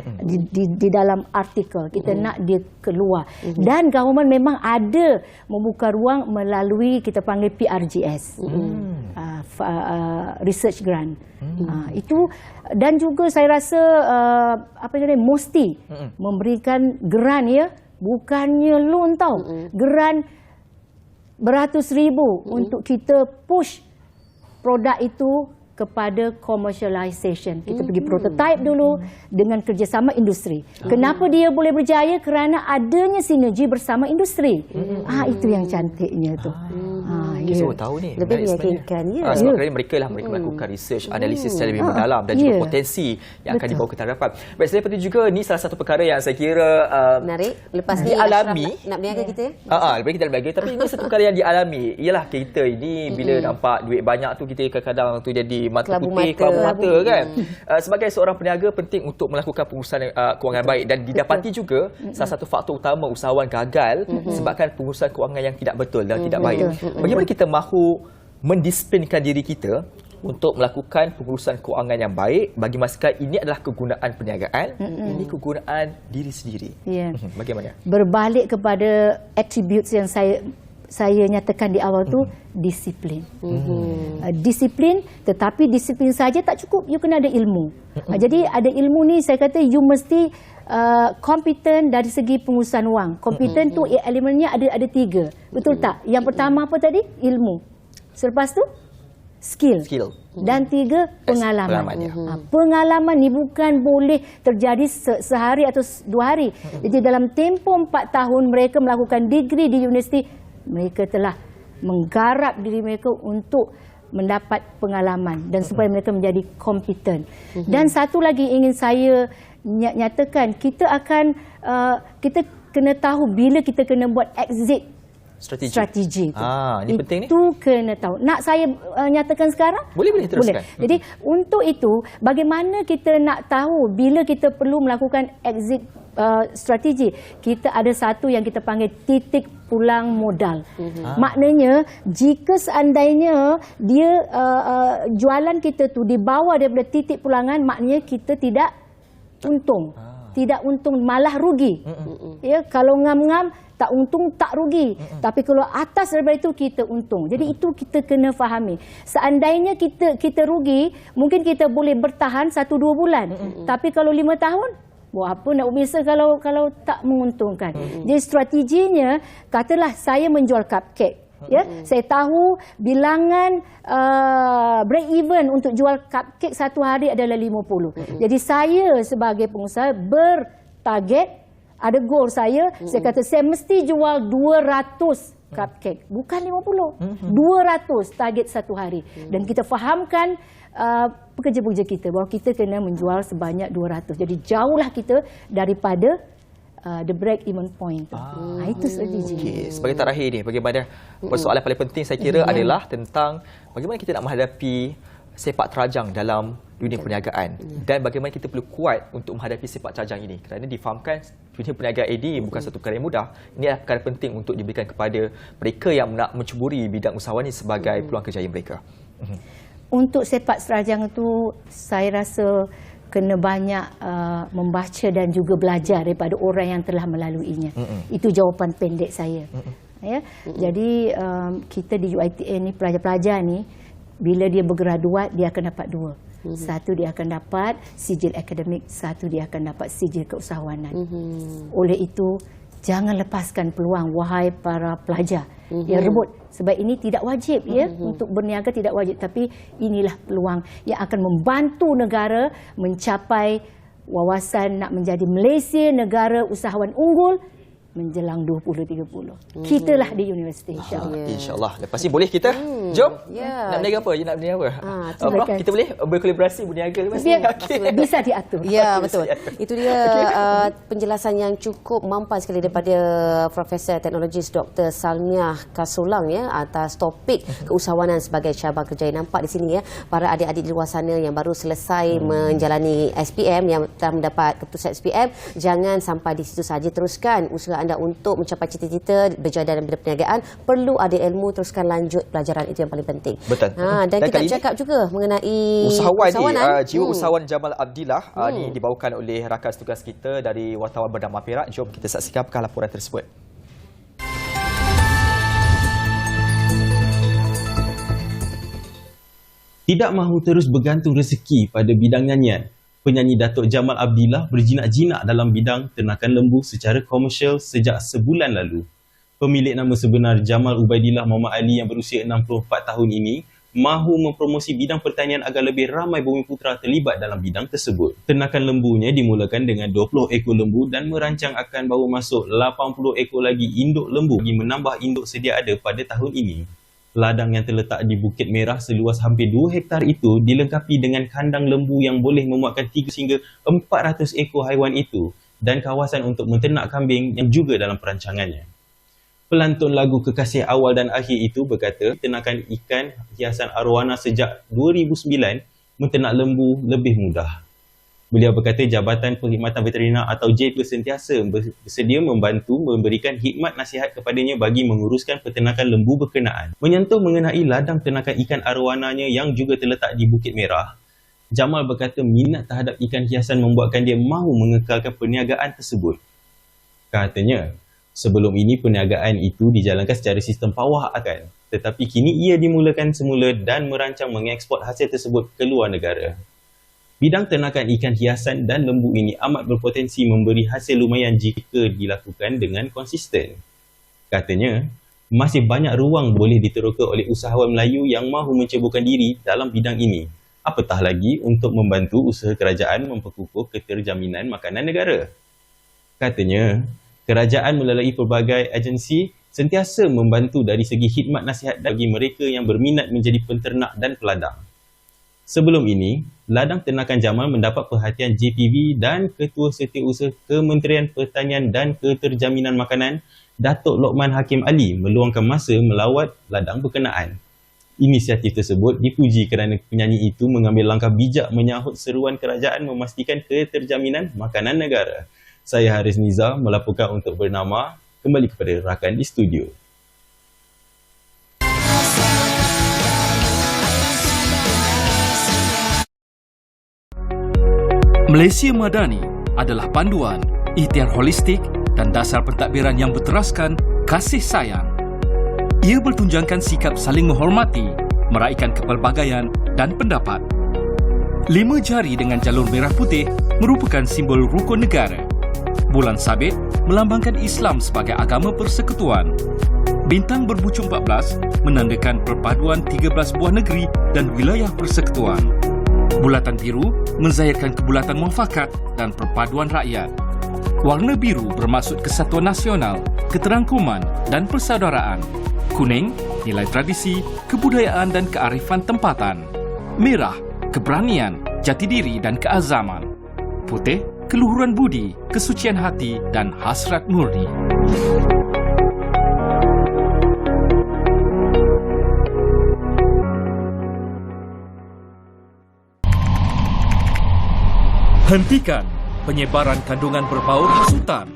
S5: di dalam artikel. Kita nak dia keluar. Dan government memang ada membuka ruang melalui kita panggil PRGS, research grant. Itu, dan juga saya rasa mesti memberikan grant ya, bukannya loan tau, grant beratus ribu untuk kita push produk itu kepada commercialization. Kita pergi prototype dulu dengan kerjasama industri. Kenapa dia boleh berjaya? Kerana adanya sinergi bersama industri. Itu yang cantiknya tu.
S1: Kita semua tahu ni.
S2: Lebih meyakinkan.
S1: Sebab kerana mereka melakukan research, analisis secara lebih mendalam dan juga potensi yang akan dibawa ke hadapan. Baik, saya penting juga ni salah satu perkara yang saya kira
S2: menarik. Lepas ni
S1: dialami.
S2: Nak berniaga kita ya?
S1: Lepas kita nak berniaga. Tapi ini satu perkara yang dialami. Ialah kita ini bila nampak duit banyak tu, kita kadang-kadang tu jadi mata putih, kelabu mata kan. Sebagai seorang peniaga, penting untuk melakukan pengurusan kewangan baik, dan didapati juga salah satu faktor utama usahawan gagal sebabkan pengurusan kewangan yang tidak betul dan tidak baik. Bagaimana kita mahu mendisiplinkan diri kita untuk melakukan pengurusan kewangan yang baik, bagi memastikan ini adalah kegunaan perniagaan, ini kegunaan diri sendiri. Bagaimana?
S5: Berbalik kepada attributes yang saya nyatakan di awal tu, disiplin. Disiplin, tetapi disiplin saja tak cukup, you kena ada ilmu. Jadi ada ilmu ni, saya kata you mesti kompeten dari segi pengurusan wang. Kompeten tu elemennya ada tiga, betul tak? Yang pertama apa tadi? Ilmu. Selepas tu skill. Dan tiga, pengalaman. Pengalaman ni bukan boleh terjadi sehari atau 2 hari. Jadi dalam tempoh 4 tahun mereka melakukan degree di universiti, mereka telah menggarap diri mereka untuk mendapat pengalaman dan supaya mereka menjadi kompeten. Dan satu lagi ingin saya nyatakan, kita kena tahu bila kita kena buat exit strategi.
S1: Ini penting ni.
S5: Itu kena tahu. Nak saya nyatakan sekarang?
S1: Boleh teruskan.
S5: Jadi untuk itu, bagaimana kita nak tahu bila kita perlu melakukan exit strategi? Kita ada satu yang kita panggil titik pulang modal. Maknanya jika seandainya dia jualan kita tu di bawah daripada titik pulangan, maknanya kita tidak untung. Tidak untung, malah rugi. Ya, kalau ngam-ngam tak untung, tak rugi. Tapi kalau atas daripada itu, kita untung. Jadi itu kita kena fahami. Seandainya kita rugi, mungkin kita boleh bertahan 1-2 bulan. Tapi kalau 5 tahun, buat apa nak usaha kalau tak menguntungkan. Jadi strateginya, katalah saya menjual cupcake. Ya, saya tahu bilangan break even untuk jual cupcake satu hari adalah 50. Jadi saya sebagai pengusaha bertarget, ada goal saya kata saya mesti jual 200 cupcake, bukan 50. 200 target satu hari. Dan kita fahamkan pekerja-pekerja kita bahawa kita kena menjual sebanyak 200. Jadi jauhlah kita daripada the break even point. Itu strategi.
S1: Sebagai terakhir ni, bagaimana persoalan paling penting saya kira adalah tentang bagaimana kita nak menghadapi sepak terajang dalam dunia perniagaan dan bagaimana kita perlu kuat untuk menghadapi sepak terjang ini, kerana difahamkan dunia perniagaan ini bukan satu perkara yang mudah. Ini adalah perkara penting untuk diberikan kepada mereka yang nak mencuburi bidang usahawan ini sebagai peluang kerjaya mereka.
S5: Untuk sepak terjang itu, saya rasa kena banyak membaca dan juga belajar daripada orang yang telah melaluinya. Itu jawapan pendek saya. Ya. Jadi kita di UiTM ni, pelajar-pelajar ni, bila dia bergraduat, dia akan dapat dua. Satu, dia akan dapat sijil akademik, satu dia akan dapat sijil keusahawanan. Oleh itu, jangan lepaskan peluang, wahai para pelajar. Ya, rebut. Sebab ini tidak wajib, ya, untuk berniaga tidak wajib, tapi inilah peluang yang akan membantu negara mencapai wawasan nak menjadi Malaysia negara usahawan unggul menjelang 2030. Kitalah di universiti, insya-Allah.
S1: InsyaAllah. Lepas ni boleh kita jom.
S2: Ya.
S1: Nak berniaga apa? You nak berniaga apa?
S5: Prof,
S1: Kita boleh berkolaborasi berniaga lepas ni.
S5: Bisa diatur.
S2: Ya, betul. Itu dia penjelasan yang cukup mampan sekali daripada Profesor Teknologis Dr. Salmiah Kasulang, ya, atas topik keusahawanan sebagai cabang kerjaya. Nampak di sini, ya, para adik-adik di luar sana yang baru selesai menjalani SPM, yang telah mendapat keputusan SPM, jangan sampai di situ saja, teruskan usaha anda untuk mencapai cita-cita berjaya dalam bidang perniagaan. Perlu ada ilmu, teruskan lanjut pelajaran, itu yang paling penting.
S1: Betul.
S2: Dan kita
S1: kali
S2: cakap juga mengenai
S1: usahawan ni, jiwa usahawan Jamal Abdillah ni dibawakan oleh rakan tugas kita dari wartawan bernama Perak. Jom kita saksikan apakah laporan tersebut.
S8: Tidak mahu terus bergantung rezeki pada bidang nyanyian, penyanyi Datuk Jamal Abdillah berjinak-jinak dalam bidang ternakan lembu secara komersial sejak sebulan lalu. Pemilik nama sebenar Jamal Ubaidillah Muhammad Ali yang berusia 64 tahun ini mahu mempromosi bidang pertanian agar lebih ramai Bumiputera terlibat dalam bidang tersebut. Ternakan lembunya dimulakan dengan 20 ekor lembu dan merancang akan bawa masuk 80 ekor lagi induk lembu bagi menambah induk sedia ada pada tahun ini. Ladang yang terletak di Bukit Merah seluas hampir 2 hektar itu dilengkapi dengan kandang lembu yang boleh memuatkan 3 hingga 400 ekor haiwan itu dan kawasan untuk menternak kambing yang juga dalam perancangannya. Pelantun lagu Kekasih Awal dan Akhir itu berkata, ternakan ikan hiasan arwana sejak 2009, menternak lembu lebih mudah. Beliau berkata Jabatan Perkhidmatan Veterina atau JP sentiasa bersedia membantu memberikan khidmat nasihat kepadanya bagi menguruskan peternakan lembu berkenaan. Menyentuh mengenai ladang ternakan ikan arwananya yang juga terletak di Bukit Merah, Jamal berkata minat terhadap ikan hiasan membuatkan dia mahu mengekalkan perniagaan tersebut. Katanya, sebelum ini perniagaan itu dijalankan secara sistem pawah akan, tetapi kini ia dimulakan semula dan merancang mengeksport hasil tersebut ke luar negara. Bidang ternakan ikan hiasan dan lembu ini amat berpotensi memberi hasil lumayan jika dilakukan dengan konsisten. Katanya, masih banyak ruang boleh diteroka oleh usahawan Melayu yang mahu menceburkan diri dalam bidang ini. Apatah lagi untuk membantu usaha kerajaan memperkukuh keterjaminan makanan negara. Katanya, kerajaan melalui pelbagai agensi sentiasa membantu dari segi khidmat nasihat bagi mereka yang berminat menjadi penternak dan peladang. Sebelum ini, ladang ternakan Jamal mendapat perhatian JPV dan Ketua Setiausaha Kementerian Pertanian dan Keterjaminan Makanan, Datuk Lokman Hakim Ali meluangkan masa melawat ladang berkenaan. Inisiatif tersebut dipuji kerana penyanyi itu mengambil langkah bijak menyahut seruan kerajaan memastikan keterjaminan makanan negara. Saya Haris Niza melaporkan untuk Bernama, kembali kepada rakan di studio.
S9: Malaysia Madani adalah panduan, ikhtiar holistik dan dasar pentadbiran yang berteraskan kasih sayang. Ia bertunjangkan sikap saling menghormati, meraihkan kepelbagaian dan pendapat. 5 jari dengan jalur merah putih merupakan simbol rukun negara. Bulan sabit melambangkan Islam sebagai agama persekutuan. Bintang berbucu 14 menandakan perpaduan 13 buah negeri dan wilayah persekutuan. Bulatan biru menzahirkan kebulatan muafakat dan perpaduan rakyat. Warna biru bermaksud kesatuan nasional, keterangkuman dan persaudaraan. Kuning, nilai tradisi, kebudayaan dan kearifan tempatan. Merah, keberanian, jati diri dan keazaman. Putih, keluhuran budi, kesucian hati dan hasrat murni. Hentikan penyebaran kandungan berbau hasutan.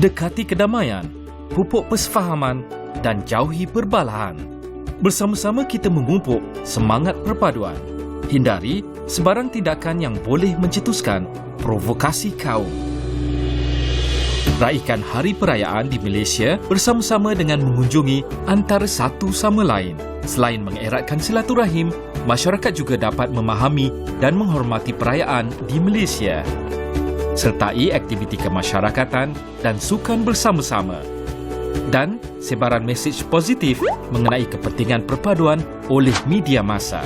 S9: Dekati kedamaian, pupuk persefahaman dan jauhi perbalahan. Bersama-sama kita memupuk semangat perpaduan. Hindari sebarang tindakan yang boleh mencetuskan provokasi kaum. Raikan hari perayaan di Malaysia bersama-sama dengan mengunjungi antara satu sama lain. Selain mengeratkan silaturahim, masyarakat juga dapat memahami dan menghormati perayaan di Malaysia. Sertai aktiviti kemasyarakatan dan sukan bersama-sama. Dan sebaran mesej positif mengenai kepentingan perpaduan oleh media massa.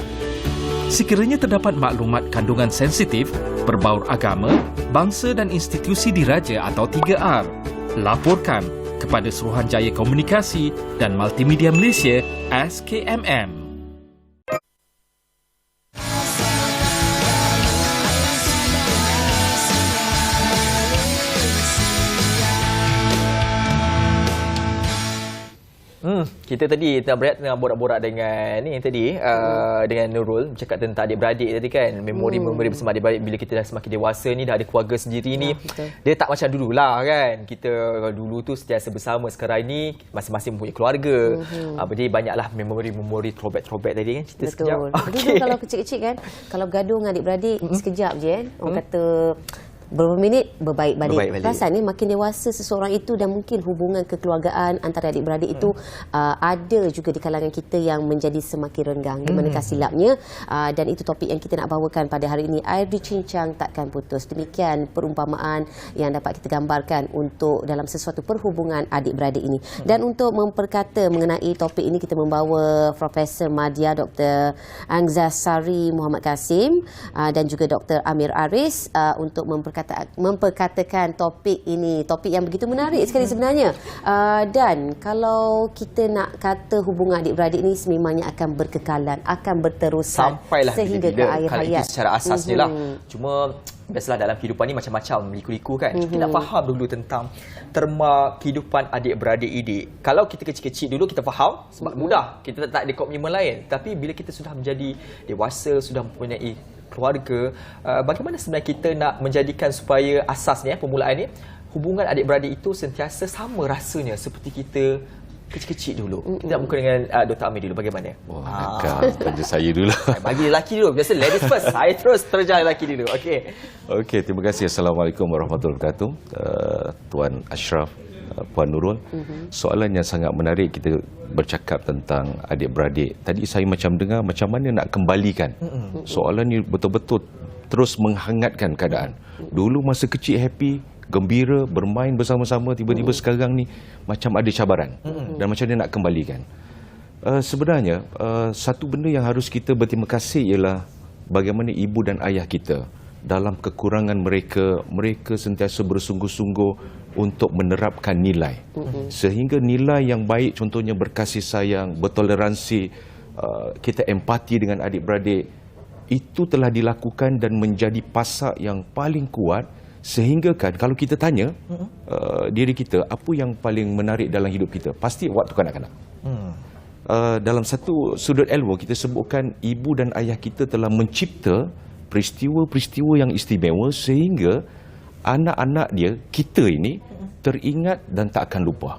S9: Sekiranya terdapat maklumat kandungan sensitif, berbaur agama, bangsa dan institusi diraja atau 3R, laporkan kepada Suruhanjaya Komunikasi dan Multimedia Malaysia SKMM.
S1: Kita tadi tengah borak-borak dengan ni tadi dengan Nurul bercakap tentang adik-beradik tadi kan, memori-memori bersama adik-beradik bila kita dah semakin dewasa ni, dah ada keluarga sendiri ni. Dia tak macam dululah kan. Kita dulu tu sentiasa bersama, sekarang ni masing-masing mempunyai keluarga. Jadi banyaklah memori-memori throwback tadi kan, cerita sekejap.
S2: Dulu kalau kecil-kecil kan, kalau gaduh dengan adik-beradik sekejap je kan. Orang kata beberapa minit berbaik balik. Perasan ni makin dewasa seseorang itu dan mungkin hubungan kekeluargaan antara adik-beradik itu ada juga di kalangan kita yang menjadi semakin renggang. Di manakah silapnya, dan itu topik yang kita nak bawakan pada hari ini. Air dicincang takkan putus. Demikian perumpamaan yang dapat kita gambarkan untuk dalam sesuatu perhubungan adik-beradik ini. Dan untuk memperkata mengenai topik ini, kita membawa Profesor Madya Dr. Angzasari Muhammad Kasim dan juga Dr. Amir Aris untuk memperkatakan topik ini, topik yang begitu menarik sekali sebenarnya. Dan kalau kita nak kata hubungan adik-beradik ini sememangnya akan berkekalan, akan berterusan
S1: sampailah
S2: sehingga ke akhir hayat.
S1: Itu secara asasnya lah. Cuma biasalah dalam kehidupan ni macam-macam liku-liku kan. Kita nak faham dulu tentang terma kehidupan adik-beradik ini. Kalau kita kecil-kecil dulu kita faham sebab mudah, kita tak ada komitmen lain. Tapi bila kita sudah menjadi dewasa, sudah mempunyai keluarga, bagaimana sebenarnya kita nak menjadikan supaya asasnya permulaan ni hubungan adik-beradik itu sentiasa sama rasanya seperti kita kecil-kecil dulu. Kita nak buka dengan Dr. Amir dulu, bagaimana?
S10: Tanya saya dulu.
S1: Bagi lelaki dulu, biasa ladies first. Saya terus terjah lelaki dulu. Okey,
S10: terima kasih. Assalamualaikum warahmatullahi wabarakatuh. Tuan Ashraf, Puan Nurul. Soalan yang sangat menarik, kita bercakap tentang adik-beradik. Tadi saya macam dengar macam mana nak kembalikan. Soalan ni betul-betul terus menghangatkan keadaan. Dulu masa kecil happy, gembira, bermain bersama-sama, tiba-tiba sekarang ni macam ada cabaran. Dan macam mana nak kembalikan. Sebenarnya, satu benda yang harus kita berterima kasih ialah bagaimana ibu dan ayah kita dalam kekurangan mereka sentiasa bersungguh-sungguh untuk menerapkan nilai. Sehingga nilai yang baik, contohnya berkasih sayang, bertoleransi, kita empati dengan adik-beradik, itu telah dilakukan dan menjadi pasak yang paling kuat. Sehingga kan kalau kita tanya diri kita, apa yang paling menarik dalam hidup kita? Pasti waktu kanak-kanak. Dalam satu sudut ilmu kita sebutkan ibu dan ayah kita telah mencipta peristiwa-peristiwa yang istimewa sehingga anak-anak dia, kita ini teringat dan tak akan lupa.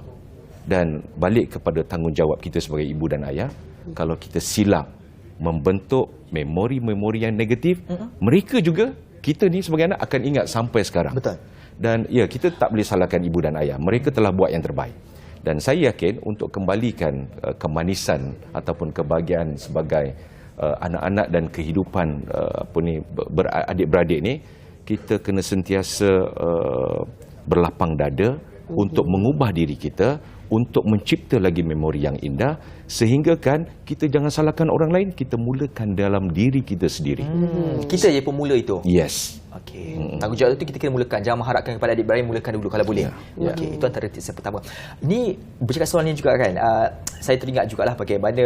S10: Dan balik kepada tanggungjawab kita sebagai ibu dan ayah, kalau kita silap membentuk memori-memori yang negatif, mereka juga, kita ni sebagai anak akan ingat sampai sekarang.
S1: Betul.
S10: Dan ya, kita tak boleh salahkan ibu dan ayah. Mereka telah buat yang terbaik. Dan saya yakin untuk kembalikan kemanisan ataupun kebahagiaan sebagai anak-anak dan kehidupan beradik-beradik ni, kita kena sentiasa berlapang dada untuk mengubah diri kita, untuk mencipta lagi memori yang indah, sehingga kan kita jangan salahkan orang lain, kita mulakan dalam diri kita sendiri.
S1: Kita je pemula itu.
S10: Yes.
S1: Okey. Tanggungjawab itu kita kena mulakan. Jangan mengharapkan kepada adik-beradik, mulakan dulu kalau boleh. Okey, itu antara tips yang pertama. Ini bercakap soal ni juga kan. Saya teringat jugalah bagaimana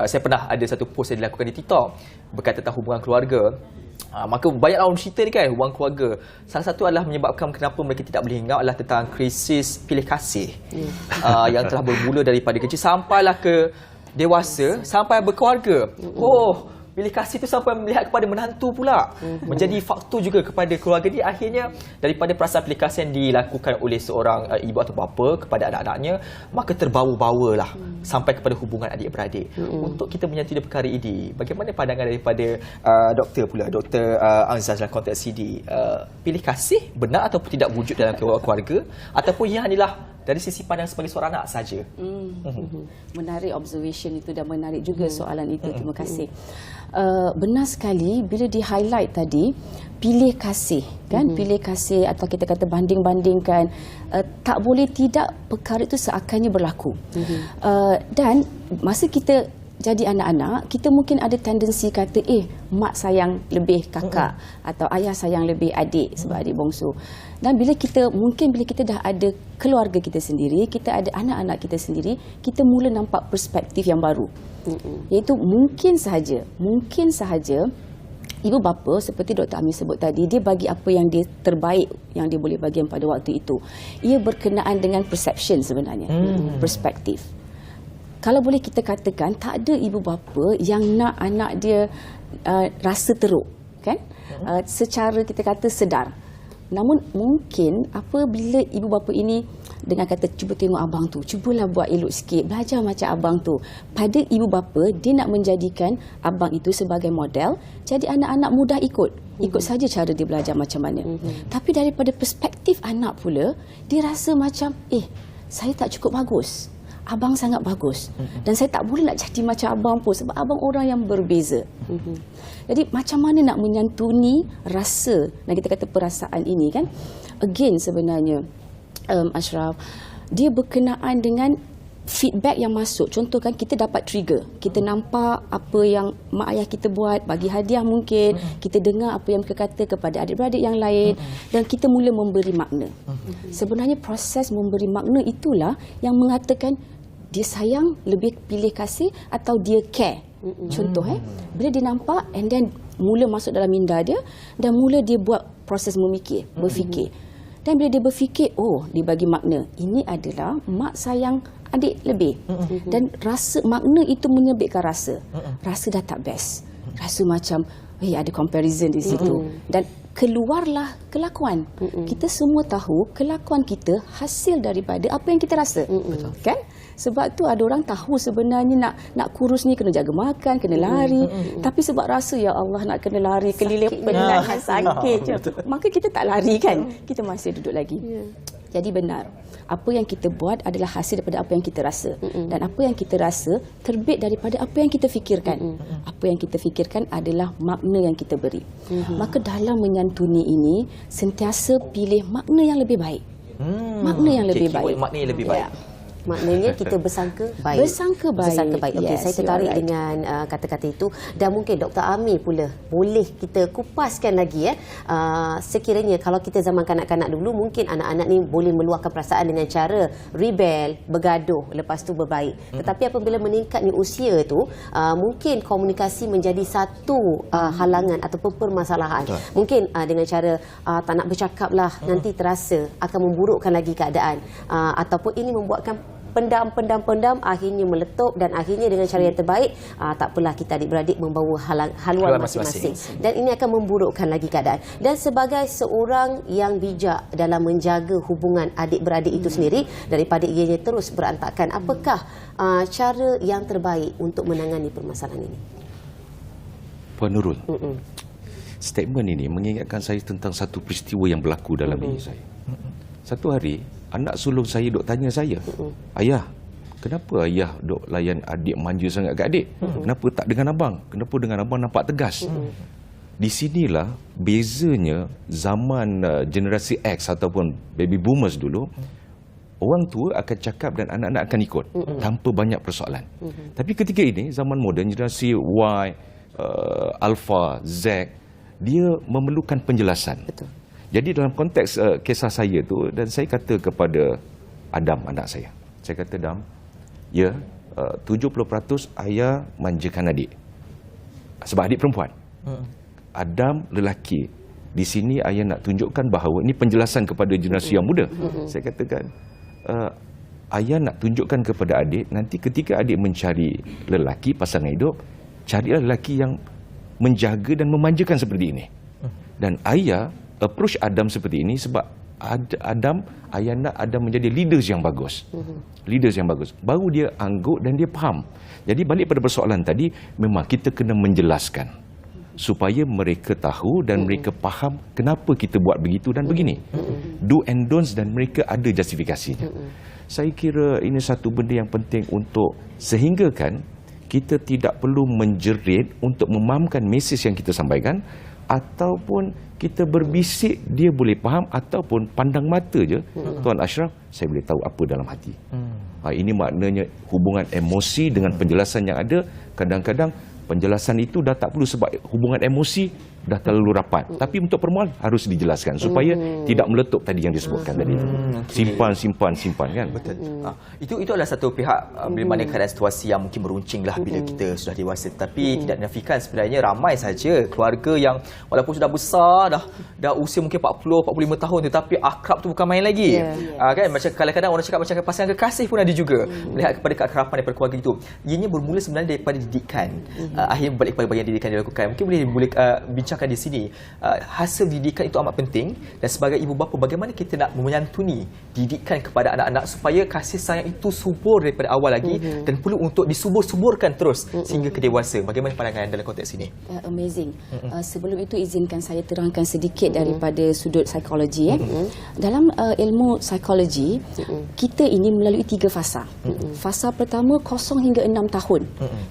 S1: saya pernah ada satu post yang dilakukan di TikTok berkaitan tentang hubungan keluarga. Maka banyak orang cerita ni kan, hubungan keluarga. Salah satu adalah menyebabkan kenapa mereka tidak boleh ingat adalah tentang krisis pilih kasih. Yang telah bermula daripada kecil sampailah ke dewasa, sampai berkeluarga. pilih kasih tu sampai melihat kepada menantu pula. Menjadi faktor juga kepada keluarga dia. Akhirnya daripada perasaan pilih kasih yang dilakukan oleh seorang ibu atau bapa kepada anak-anaknya, maka terbawa-bawalah sampai kepada hubungan adik-beradik. Untuk kita menyentuh perkara ini, bagaimana pandangan daripada doktor pula, Dr. Anzaz dalam konteks CD? Pilih kasih benar ataupun tidak wujud dalam keluarga, ataupun ia hanyalah dari sisi pandang sebagai seorang anak saja?
S11: Menarik observation itu dan menarik juga soalan itu. Terima kasih. Benar sekali bila di-highlight tadi, pilih kasih kan, pilih kasih atau kita kata banding-bandingkan, tak boleh tidak perkara itu seakannya berlaku. Dan masa kita jadi anak-anak, kita mungkin ada tendensi kata, mak sayang lebih kakak atau ayah sayang lebih adik sebab adik bongsu. Dan bila kita dah ada keluarga kita sendiri, kita ada anak-anak kita sendiri, kita mula nampak perspektif yang baru. Iaitu mungkin sahaja ibu bapa seperti Dr. Amir sebut tadi, dia bagi apa yang dia terbaik yang dia boleh bagi pada waktu itu. Ia berkenaan dengan perception sebenarnya, perspektif. Kalau boleh kita katakan, tak ada ibu bapa yang nak anak dia rasa teruk, kan? Secara kita kata sedar. Namun mungkin apabila ibu bapa ini dengan kata, cuba tengok abang tu, cubalah buat elok sikit, belajar macam abang tu. Pada ibu bapa, dia nak menjadikan abang itu sebagai model, jadi anak-anak mudah ikut saja cara dia belajar macam mana. Tapi daripada perspektif anak pula, dia rasa macam, saya tak cukup bagus, abang sangat bagus, dan saya tak boleh nak jadi macam abang pun sebab abang orang yang berbeza. Jadi macam mana nak menyantuni rasa dan kita kata perasaan ini, kan? Again sebenarnya Ashraf, dia berkenaan dengan feedback yang masuk. Contoh kan, kita dapat trigger, kita nampak apa yang mak ayah kita buat, bagi hadiah mungkin, kita dengar apa yang mereka kata kepada adik-beradik yang lain, dan kita mula memberi makna. Sebenarnya proses memberi makna itulah yang mengatakan dia sayang, lebih pilih kasih, atau dia care. Contoh bila dia nampak and then mula masuk dalam minda dia dan mula dia buat proses berfikir. Dan bila dia berfikir, dia bagi makna, ini adalah mak sayang adik lebih. Dan rasa makna itu menyebabkan rasa dah tak best. Rasa macam ada comparison di situ. Dan keluarlah kelakuan. Kita semua tahu kelakuan kita hasil daripada apa yang kita rasa. Kan? Sebab tu ada orang tahu sebenarnya nak kurus ni kena jaga makan, kena lari. Tapi sebab rasa, ya Allah, nak kena lari keliling penat, sakit je. Maka kita tak lari, kan? Kita masih duduk lagi. Jadi benar, apa yang kita buat adalah hasil daripada apa yang kita rasa. Dan apa yang kita rasa terbit daripada apa yang kita fikirkan. Apa yang kita fikirkan adalah makna yang kita beri. Maka dalam menyantuni ini, sentiasa pilih makna yang lebih baik. Makna yang lebih baik.
S1: Makna yang lebih baik.
S2: Maknanya kita bersangka baik.
S11: Bersangka baik.
S2: Okey, saya tertarik dengan kata-kata itu. Dan mungkin Dr. Amir pula boleh kita kupaskan lagi sekiranya kalau kita zaman kanak-kanak dulu, mungkin anak-anak ni boleh meluahkan perasaan dengan cara rebel, bergaduh, lepas tu berbaik. Tetapi apabila meningkat ni usia tu, mungkin komunikasi menjadi satu halangan ataupun permasalahan. Mungkin dengan cara tak nak bercakap lah, nanti terasa akan memburukkan lagi keadaan, ataupun ini membuatkan pendam, akhirnya meletup, dan akhirnya dengan cara yang terbaik, tak apalah, kita adik-beradik membawa haluan masing-masing. Dan ini akan memburukkan lagi keadaan. Dan sebagai seorang yang bijak dalam menjaga hubungan adik-beradik itu sendiri, daripada ianya terus berantakan, apakah cara yang terbaik untuk menangani permasalahan ini?
S10: Puan Nurul, statement ini mengingatkan saya tentang satu peristiwa yang berlaku dalam diri saya. Satu hari, anak sulung saya duk tanya saya, ayah, kenapa ayah duk layan adik manja sangat kat adik? Kenapa tak dengan abang? Kenapa dengan abang nampak tegas? Di sinilah bezanya zaman generasi X ataupun baby boomers dulu. Orang tua akan cakap dan anak-anak akan ikut tanpa banyak persoalan. Tapi ketika ini, zaman moden, generasi Y, Alpha, Z, dia memerlukan penjelasan.
S2: Betul.
S10: Jadi dalam konteks kisah saya tu, dan saya kata kepada Adam, anak saya kata, Adam, 70% ayah manjakan adik sebab adik perempuan. Adam lelaki. Di sini ayah nak tunjukkan bahawa ini penjelasan kepada generasi yang muda. Saya katakan, ayah nak tunjukkan kepada adik, nanti ketika adik mencari lelaki, pasangan hidup, carilah lelaki yang menjaga dan memanjakan seperti ini. Dan ayah approach Adam seperti ini sebab ayah nak Adam menjadi leaders yang bagus. Leaders yang bagus. Baru dia angguk dan dia faham. Jadi balik pada persoalan tadi, memang kita kena menjelaskan supaya mereka tahu dan mereka faham kenapa kita buat begitu dan begini. Do and don'ts dan mereka ada justifikasinya. Saya kira ini satu benda yang penting untuk sehinggakan kita tidak perlu menjerit untuk memahamkan mesej yang kita sampaikan, ataupun kita berbisik dia boleh faham, ataupun pandang mata je Tuan Ashraf, saya boleh tahu apa dalam hati. Ini maknanya hubungan emosi dengan penjelasan yang ada. Kadang-kadang penjelasan itu dah tak perlu sebab hubungan emosi dah terlalu rapat. Tapi untuk permohonan harus dijelaskan supaya tidak meletup tadi yang disebutkan tadi. Simpan kan.
S1: Betul. Itu adalah satu pihak bila mana keadaan situasi yang mungkin meruncing lah bila kita sudah dewasa. Tapi tidak menafikan sebenarnya ramai saja keluarga yang walaupun sudah besar, dah usia mungkin 40-45 tahun, tetapi akrab tu bukan main lagi. Kan macam kadang-kadang orang cakap macam pasangan kekasih pun ada juga. Melihat kepada keakraban daripada keluarga itu. Ianya bermula sebenarnya daripada didikan. Akhirnya balik kepada bahagian didikan dilakukan. Mungkin boleh bincangkan di sini. Hasil didikan itu amat penting, dan sebagai ibu bapa bagaimana kita nak menyantuni didikan kepada anak-anak supaya kasih sayang itu subur daripada awal lagi dan perlu untuk disubur-suburkan terus sehingga ke dewasa. Bagaimana pandangan dalam konteks ini?
S11: Amazing. Sebelum itu izinkan saya terangkan sedikit daripada sudut psikologi. Dalam ilmu psikologi, kita ini melalui 3 fasa. Fasa pertama 0 hingga 6 tahun.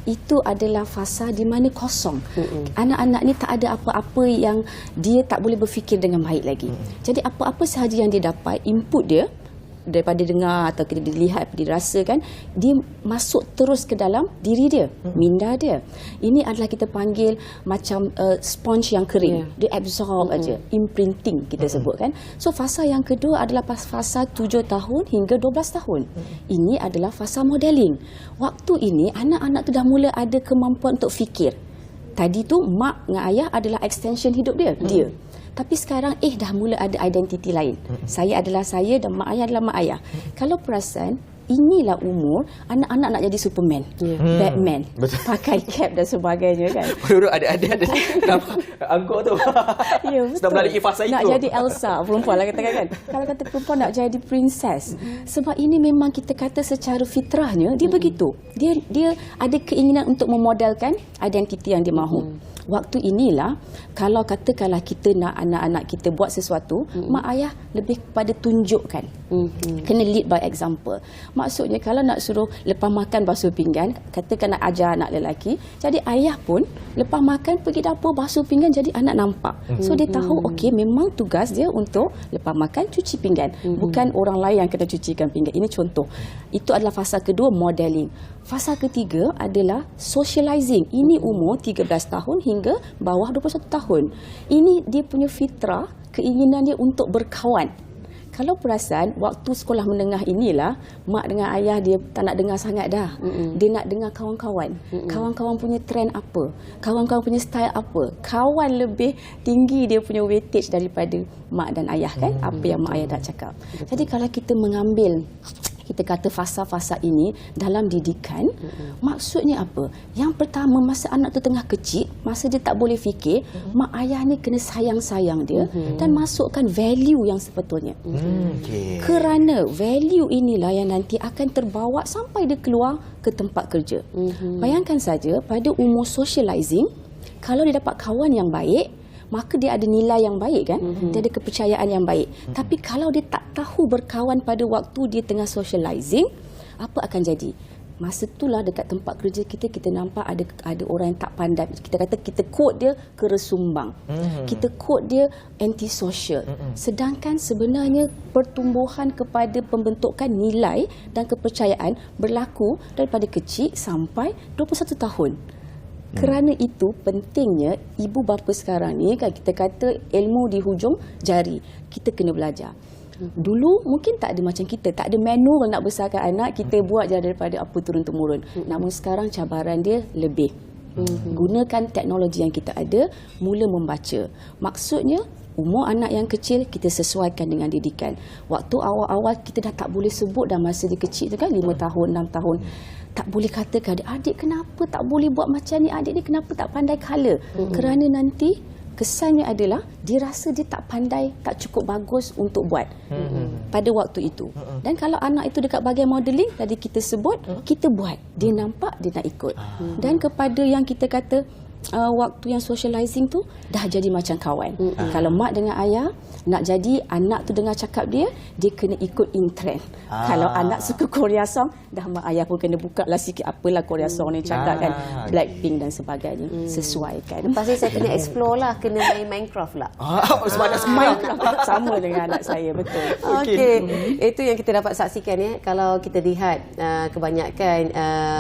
S11: Itu adalah fasa di mana kosong. Anak-anak ni tak ada apa-apa yang dia tak boleh berfikir dengan baik lagi. Jadi apa-apa sahaja yang dia dapat, input dia daripada dengar atau kita dilihat, dirasakan, dia masuk terus ke dalam diri dia, minda dia. Ini adalah kita panggil macam sponge yang kering. Dia absorb aja, imprinting kita sebut kan. So fasa yang kedua adalah fasa 7 tahun hingga 12 tahun. Ini adalah fasa modeling. Waktu ini anak-anak tu dah mula ada kemampuan untuk fikir. Tadi tu mak dengan ayah adalah extension hidup dia. Tapi sekarang dah mula ada identiti lain. Saya adalah saya dan mak ayah adalah mak ayah. Kalau perasan, inilah umur anak-anak nak jadi Superman, Batman, pakai cap dan sebagainya kan.
S1: Baru ada angguk tu.
S11: Ya, betul.
S1: Sudah melalui fasa itu.
S11: Nak jadi Elsa, perempuan lah katakan kan. Kalau kata perempuan nak jadi princess. Sebab ini memang kita kata secara fitrahnya dia begitu. Dia ada keinginan untuk memodelkan identiti yang dia mahu. Waktu inilah kalau katakanlah kita nak anak-anak kita buat sesuatu, mak ayah lebih kepada tunjukkan. Kena lead by example. Maksudnya kalau nak suruh lepas makan basuh pinggan, katakan nak ajar anak lelaki, jadi ayah pun lepas makan pergi dapur basuh pinggan, jadi anak nampak. So dia tahu okey memang tugas dia untuk lepas makan cuci pinggan, bukan orang lain yang kena cucikan pinggan. Ini contoh. Itu adalah fasa kedua, modeling. Fasa ketiga adalah socializing. Ini umur 13 tahun hingga bawah 21 tahun. Ini dia punya fitrah, keinginan dia untuk berkawan. Kalau perasan, waktu sekolah menengah inilah, mak dengan ayah dia tak nak dengar sangat dah. Dia nak dengar kawan-kawan. Kawan-kawan punya trend apa? Kawan-kawan punya style apa? Kawan lebih tinggi dia punya weightage daripada mak dan ayah kan? Apa yang mak ayah dah cakap. Jadi kalau kita mengambil, kita kata fasa-fasa ini dalam didikan, maksudnya apa? Yang pertama, masa anak tu tengah kecil, masa dia tak boleh fikir, mak ayah ni kena sayang-sayang dia dan masukkan value yang sepatutnya. Kerana value inilah yang nanti akan terbawa sampai dia keluar ke tempat kerja. Bayangkan saja pada umur socializing, kalau dia dapat kawan yang baik, maka dia ada nilai yang baik kan, dia ada kepercayaan yang baik. Tapi kalau dia tak tahu berkawan pada waktu dia tengah socializing, apa akan jadi? Masa itulah dekat tempat kerja kita nampak ada orang yang tak pandai. Kita kata kita kod dia keresumbang. Kita kod dia antisocial. Sedangkan sebenarnya pertumbuhan kepada pembentukan nilai dan kepercayaan berlaku daripada kecil sampai 21 tahun. Kerana itu pentingnya ibu bapa sekarang ni kan, kita kata ilmu di hujung jari. Kita kena belajar. Dulu mungkin tak ada macam kita, tak ada manual nak besarkan anak, kita buat je daripada apa turun-temurun. Namun sekarang cabaran dia lebih. Gunakan teknologi yang kita ada, mula membaca. Maksudnya umur anak yang kecil kita sesuaikan dengan didikan. Waktu awal-awal kita dah tak boleh sebut dah masa dia kecil tu kan, 5 tahun, 6 tahun. tak boleh katakan adik kenapa tak boleh buat macam ni, adik ni kenapa tak pandai colour. Kerana nanti kesannya adalah dia rasa dia tak pandai, tak cukup bagus untuk buat pada waktu itu. Dan kalau anak itu dekat bahagian modelling tadi kita sebut, kita buat, dia nampak dia nak ikut. Dan kepada yang kita kata waktu yang socializing tu dah jadi macam kawan. Kalau mak dengan ayah nak jadi anak tu dengar cakap dia kena ikut in trend. Kalau anak suka Korea song, dah mak ayah pun kena buka lah sikit apalah Korea song ni cakap kan, Blackpink dan sebagainya. Sesuaikan.
S2: Lepas tu saya kena explore lah, kena main Minecraft lah.
S1: Sebab anak
S11: Minecraft sama dengan anak saya, betul.
S2: Okey. Itu yang kita dapat saksikan ya. Kalau kita lihat kebanyakan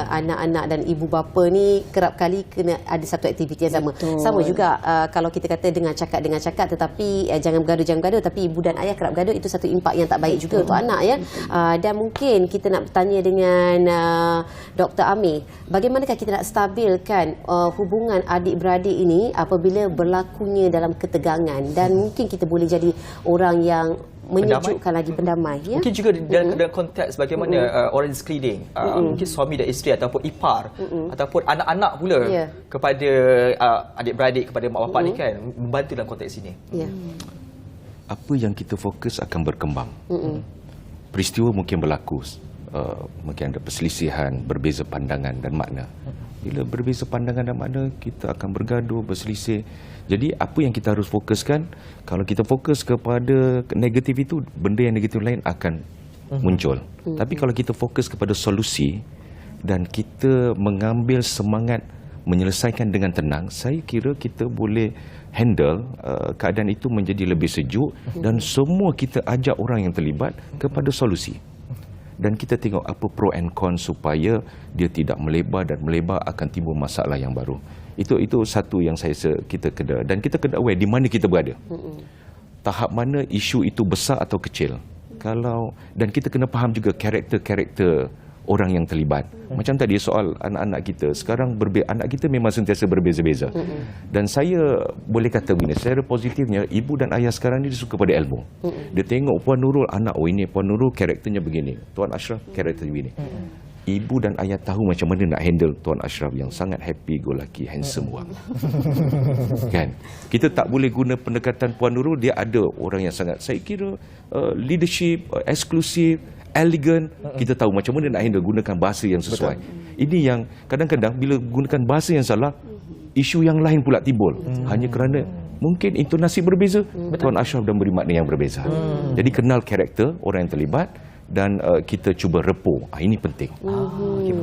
S2: anak-anak dan ibu bapa ni kerap kali kena ada satu aktiviti yang sama.
S11: Betul.
S2: Sama juga kalau kita kata dengar cakap tetapi jangan bergaduh, tapi ibu dan ayah kerap gaduh, itu satu impak yang tak baik juga untuk anak ya. Dan mungkin kita nak bertanya dengan Dr. Amir, bagaimanakah kita nak stabilkan hubungan adik-beradik ini apabila berlakunya dalam ketegangan, dan mungkin kita boleh jadi orang yang menyejukkan lagi, pendamai ya.
S1: Mungkin juga dalam konteks bagaimana orang di sekeliling, mungkin suami dan isteri ataupun ipar ataupun anak-anak pula kepada adik-beradik, kepada mak bapak ni kan, membantu dalam konteks ini.
S10: Apa yang kita fokus akan berkembang. Peristiwa mungkin berlaku, mungkin ada perselisihan, berbeza pandangan dan makna. Bila berbeza pandangan dan makna, kita akan bergaduh, berselisih. Jadi apa yang kita harus fokuskan, kalau kita fokus kepada negatif itu, benda yang negatif lain akan muncul. Tapi kalau kita fokus kepada solusi dan kita mengambil semangat menyelesaikan dengan tenang, saya kira kita boleh handle keadaan itu menjadi lebih sejuk dan semua kita ajak orang yang terlibat kepada solusi. Dan kita tengok apa pro and con supaya dia tidak melebar, dan melebar akan timbul masalah yang baru. Itu satu yang kita kena, dan kita kena aware di mana kita berada. Tahap mana isu itu besar atau kecil. Dan kita kena faham juga karakter-karakter orang yang terlibat. Macam tadi soal anak-anak kita, sekarang anak kita memang sentiasa berbeza-beza. Dan saya boleh kata begini, secara positifnya ibu dan ayah sekarang ni dia suka pada ilmu. Dia tengok Puan Nurul, anak ini Puan Nurul karakternya begini, Tuan Ashraf karakternya begini. Ibu dan ayah tahu macam mana nak handle Tuan Ashraf yang sangat happy go lucky, handsome wang. Kan? Kita tak boleh guna pendekatan Puan Nurul, dia ada orang yang sangat, saya kira leadership, eksklusif, elegan. Kita tahu macam mana nak handle, gunakan bahasa yang sesuai. Ini yang kadang-kadang bila gunakan bahasa yang salah, isu yang lain pula timbul. Hanya kerana mungkin intonasi berbeza, Tuan Ashraf dan beri makna yang berbeza. Jadi kenal karakter orang yang terlibat dan kita cuba repo. Ini penting.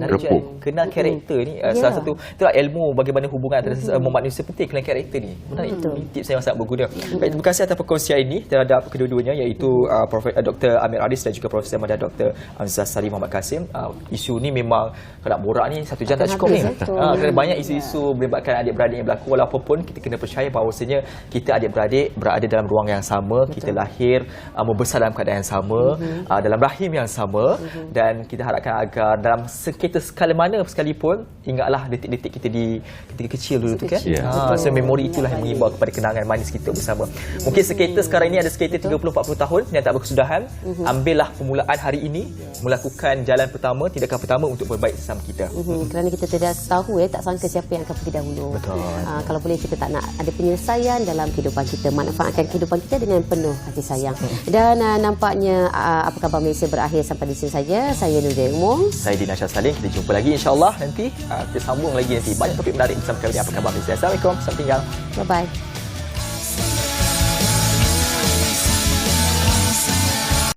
S10: Repo.
S1: Kenal karakter ni salah satu itulah ilmu bagaimana hubungan antara sesama manusia, penting kenal karakter ni. Menarik. Ini tips yang sangat berguna. Baik, terima kasih atas perkongsian ini terhadap kedua-duanya, iaitu Dr. Amir Aris dan juga Profesor Madya Dr. Hamzah Sari Muhammad Kasim. Isu ni memang kalau nak borak ni 1 jam tak cukup ni. Kerana banyak isu-isu melibatkan adik-beradik yang berlaku, walaupun pun kita kena percaya bahawasanya kita adik-beradik berada dalam ruang yang sama, kita lahir membesar dalam keadaan yang sama, dalam rahim yang sama, dan kita harapkan agar dalam sengketa skala mana sekalipun, ingatlah detik-detik kita ketika kecil dulu tu kan. So memori itulah yang mengimbau kepada kenangan manis kita bersama. Mungkin sengketa sekarang ini ada sengketa 30-40 tahun yang tak berkesudahan. Ambillah permulaan hari ini, melakukan jalan pertama, tindakan pertama untuk berbaik sesama kita.
S2: Kerana kita tidak tahu tak sangka siapa yang akan pergi dahulu. Kalau boleh kita tak nak ada penyelesaian dalam kehidupan kita, manfaatkan kehidupan kita dengan penuh kasih sayang. Dan nampaknya apa khabar Malaysia berakhir sampai di sini saja. Saya Nurul Umum,
S1: saya Dina Shah Salim. Kita jumpa lagi insya-Allah nanti. Kita sambung lagi nanti, banyak topik menarik bersama kami. Apa khabar Malaysia? Assalamualaikum, sampai jumpa.
S2: Bye bye.